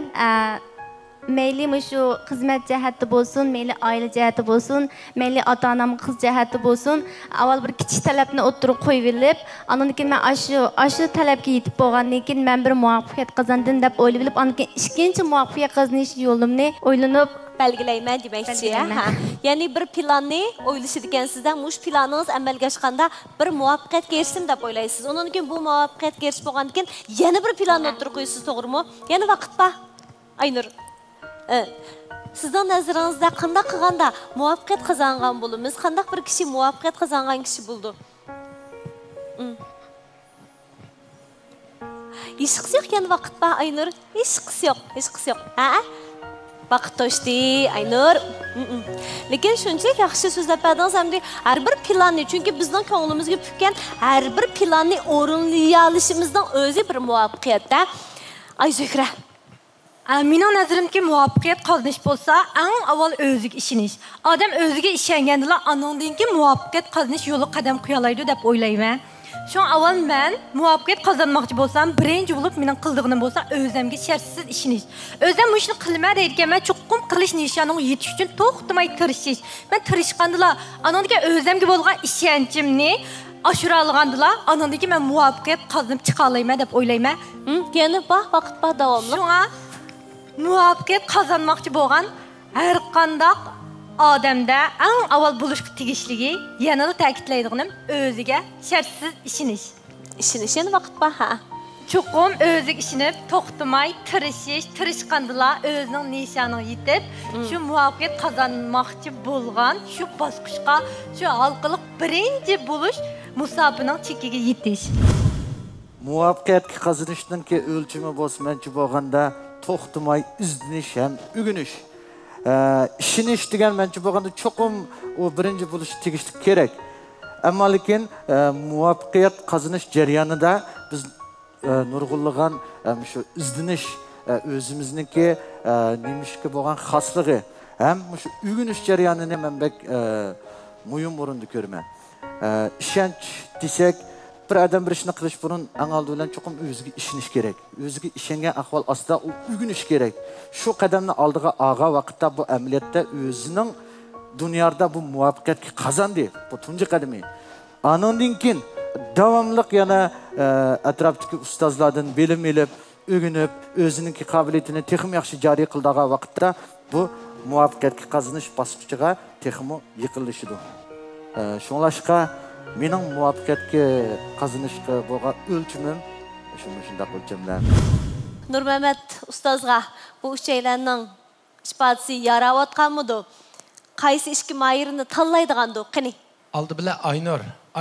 mayli shu xizmat jihati bo'lsin, mayli oila jihati bo'lsin, mayli ota-onam qiz jihati bo'lsin, avval bir kichik talabni o'tirib qo'yib olib, undan keyin men shu talabga yetib bo'lgandan keyin men bir muvaffaqiyat qozondim deb o'ylab olib, undan keyin ikkinchi muvaffaqiyat qozonish yo'limni o'ylanib belgilayman demoqchi. Ya'ni bir planni o'ylashir ekansizda, mush planingiz amalga oshganda bir muvaffaqiyatga erishdim deb o'ylaysiz. Undan keyin bu muvaffaqiyatga erishib bo'lgandan keyin yana bir planni o'tirib qo'yasiz, to'g'rimi? Yana vaqt bor. Aynur. Sizning nazaringizda qanday qilganda muvaffaqiyat qozongan bo'lamiz? Qanday bir kishi muvaffaqiyat qozongan kishi bo'ldi? Hech qisi yo'q, yana vaqt bor, Aynur. Hech qisi yo'q, hech qisi yo'q. Ha? Vaqt to'shdi, Aynur. Lekin shunchalik yaxshi so'zlab berdingiz hamda har bir planni, chunki bizning ko'nglimizga pukkan har bir planni o'rinlay olishimizning o'zi bir muvaffaqiyatda. Ay Zuhra. Mening nazarimki muvaffaqiyat qozonish bo'lsa, eng avval o'ziga ishonish. Odam o'ziga ishongandilar, anondan keyin muvaffaqiyat qozonish yo'li qadam qo'ya oladi deb o'ylayman. Şu avval men muvaffaqiyat qozonmoqchi bo'lsam, birinchi bo'lib mening qildig'im bo'lsa, o'zimga shartsiz ishonish. O'zim bu ishni qilma deydigan, men chuqur qilish nishoniga yetish uchun to'xtamay tirishish. Men tirishgandilar, anondan keyin o'zimga bo'lgan ishonchimni aşura alğandılar, anondan keyin men muvaffaqiyat qozonib chiqa olayman deb o'ylayman. Yana vaqt bor davomli. Shunga muvaffaqiyat qozonmoqchi bo'lgan har qanday odamda eng avval bo'lishga tegishligi, yana ta'kidlaydiganim o'ziga shartsiz ishonish. Ishonishning vaqt bor, ha. Chuqum o'ziga ishonib, to'xtamay tirishgandilar o'zining nishoniga yetib, shu muvaffaqiyat qozonmoqchi bo'lgan shu bosqichga, shu halqiliq birinchi bo'lish musobaning chekiga yetish. Muvaffaqiyat qozonishning o'lchami bo'lsa, bo'lganda to'xtamay izlanish ham o'rganish. İşiniş degan mençe bo'lganda cho'qim o birinchi bo'lishi tegishli kerak. Ammo lekin muvaffaqiyat qozonish jarayonida biz nurg'unlagan shu izlanish o'zimizniki nimishga bo'lgan xosligi ham shu o'rganish jarayonini men bek muhim o'rinda ko'raman. Ishonch desak, bir adam bir ishni qilish burun eng oldi bilan cho'qim o'ziga ishonish kerak. O'ziga ishongan ahvol ostida u o'rganish kerak. Shu qadamni oldiga olgan vaqtda bu amaliyotda o'zining dunyoda bu muvaffaqiyatga qozondi. Bu tunji qadami. Anondan keyin davomli yana atrofdagi ustozlardan bilim olib, o'rganib, o'zining qobiliyatini texnik yaxshi joriy qildigan vaqtda bu muvaffaqiyatga qozonish bosqichiga texmo yiqilishidir. Shunlashqa mening muvaffaqiyatga qozonishga bo'lgan o'lchimim shunday o'lchamlar. Nurmamat ustozga bu uchaylarning ifodasi yaratayotganmidi? Qaysi ishki mayirini tanlaydigandi qani? Oldi bilan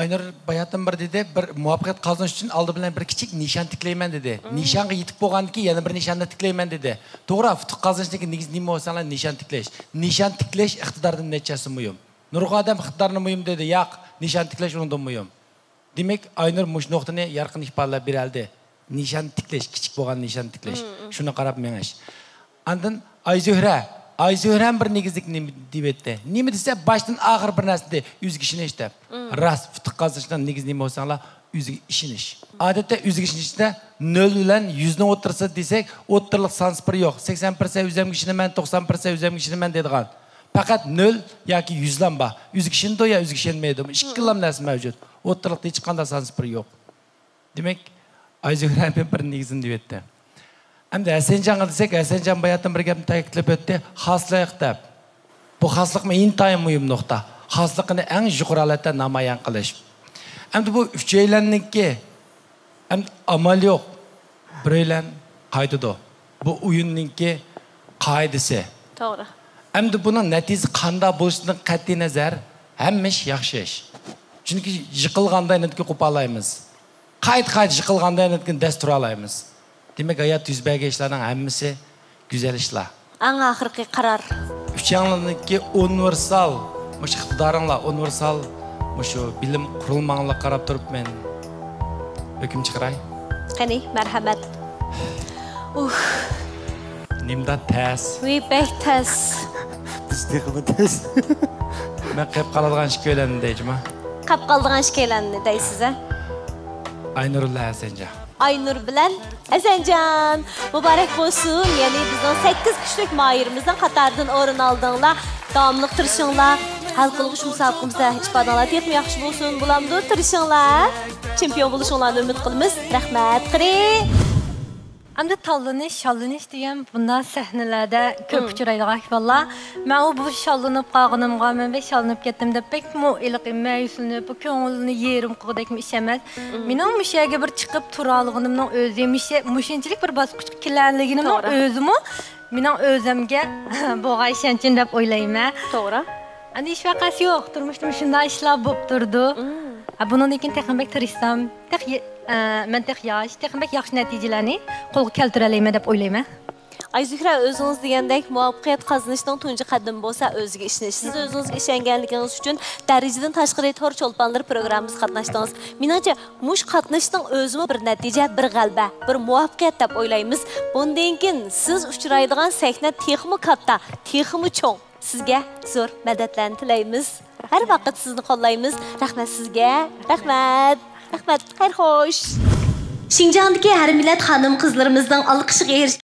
Aynur bayatdan bir dedi, bir muvaffaqiyat qozonish uchun oldi bilan bir kichik nishon tiklayman dedi. Nishonga yetib bo'lgandan keyin yana bir nishonni tiklayman dedi. To'g'ri, futuq qozonishdagi negiz nima bo'lsa, nishon tiklash. Nishon tiklash iqtidorning nechasi muhim. Nurg'un odam iqtidorini muhim dedi. Yo'q, nishon tiklash undan muhim. Demak, Aynur mush nuqtani yarqin ifodalab beraldi. Nishon tiklash, kichik bo'lgan nishon tiklash. Shuni qarab mengish. Andan Ayzuhram bir negizlik deb aytdi. Nima desa, boshdan oxir bir narsada o'ziga ishonish deb. Rast futuq qozonishdan negiz nima bo'lsa, o'ziga ishonish. Odatda o'ziga ishonishda 0 bilan 100 ni o'tirsa desak, o'ttirliq sans bir yo'q. 80% o'zimga ishonaman, 90% o'zimga ishonaman deydigan. Faqat 0 yoki 100 dan bor. O'ziga ishonadi yo o'ziga ishonmaydi. Ikki lam narsa mavjud. O'ttirliqda hech qanday sans bir yo'q. Demak, Ayzuhram bir negizini deb aytdi. Hamda Hasanjonga desak, Hasanjon bayatdan bir gapni ta'kidlab o'tdi, xoslik deb. Bu xoslik intayin muhim nuqta. Xoslikni eng yuqori holatda namoyon qilish. Hamda bu uchaylarniki amal yo'q. Biraylan qaytadi. Bu o'yinninki qoidasi. To'g'ri. Hamda buning natijasi qanday bo'lishidan qat'iy nazar hammish yaxshi ish. Chunki yiqilganda netga qo'palaymiz. Qayt yiqilganda netga dastur olaymiz. Demek hayat yuz bergan ishlarning hammasi go'zal ishlar. Eng oxirgi qaror. Uchanlarniki universal, mush iqtidoringlar universal, mushu bilim qurilmanglar qarab turib men hukm chiqaray. Qani, marhamat. Nimda tas. We bek tas. Biz texmi tas. Ben qilib qoladigan shikoylarni deyman. Qilib qoladigan shikoylarni deysiz a? Aynurulla Hasanjon. Aynur bilan Hasanjon. Muborak bo'lsin. Ya'ni bizning 8 kuchlik moyirimizdan qatoridan o'rin oldinglar. Davomli tirishinglar. Hal qilg'ish musobaqamizda ifodalar ham yaxshi bo'lsin. Bulamdi tirishinglar. Chempion bo'lishinglarni umid qilamiz. Rahmat. Qiri. Amda tanlanish, şallanish degan bunday sahnalarda ko'p uchraydigan ahvollar. Men bu shallanib qolganimga, men shallanib ketdim deb pekmi iliq mayuslanib, ko'ngilni yerim qilgandek ish emas. Mening bu yerga bir chiqib turalganimning o'zi mushinchilik bir bosqich kelanligimning o'zimi mening o'zimga bo'lgan ishonchim deb o'ylayman. To'g'ri. Endi ish vaqasi yo'q, turmushda shunday ishlar bo'lib turdi. Bundan keyin texnik tirishsam, men texnik yaxshi natijalarni qo'lga keltira olaman deb o'ylayman. Ayzuhra, o'zingiz degandek muvaffaqiyat qozonishning tunji qadam bo'lsa o'ziga ishonish. Siz o'zingizga ishonganligingiz uchun darajadan tashqari tor cho'lponlar programmamizga qatnashdingiz. Menimcha, mush qatnashning o'zimi bir natija, bir g'alaba, bir muvaffaqiyat deb o'ylaymiz. Bundan keyin siz uchraydigan sahna texmi katta, texmi cho'ng. Sizga zo'r madadlarni tilaymiz. Har vaqt sizni qo'llaymiz. Rahmat sizga. Rahmat. Rahmat. Xayr xo'sh. Xinjiangdagi har millat xonim qizlarimizning olqishiga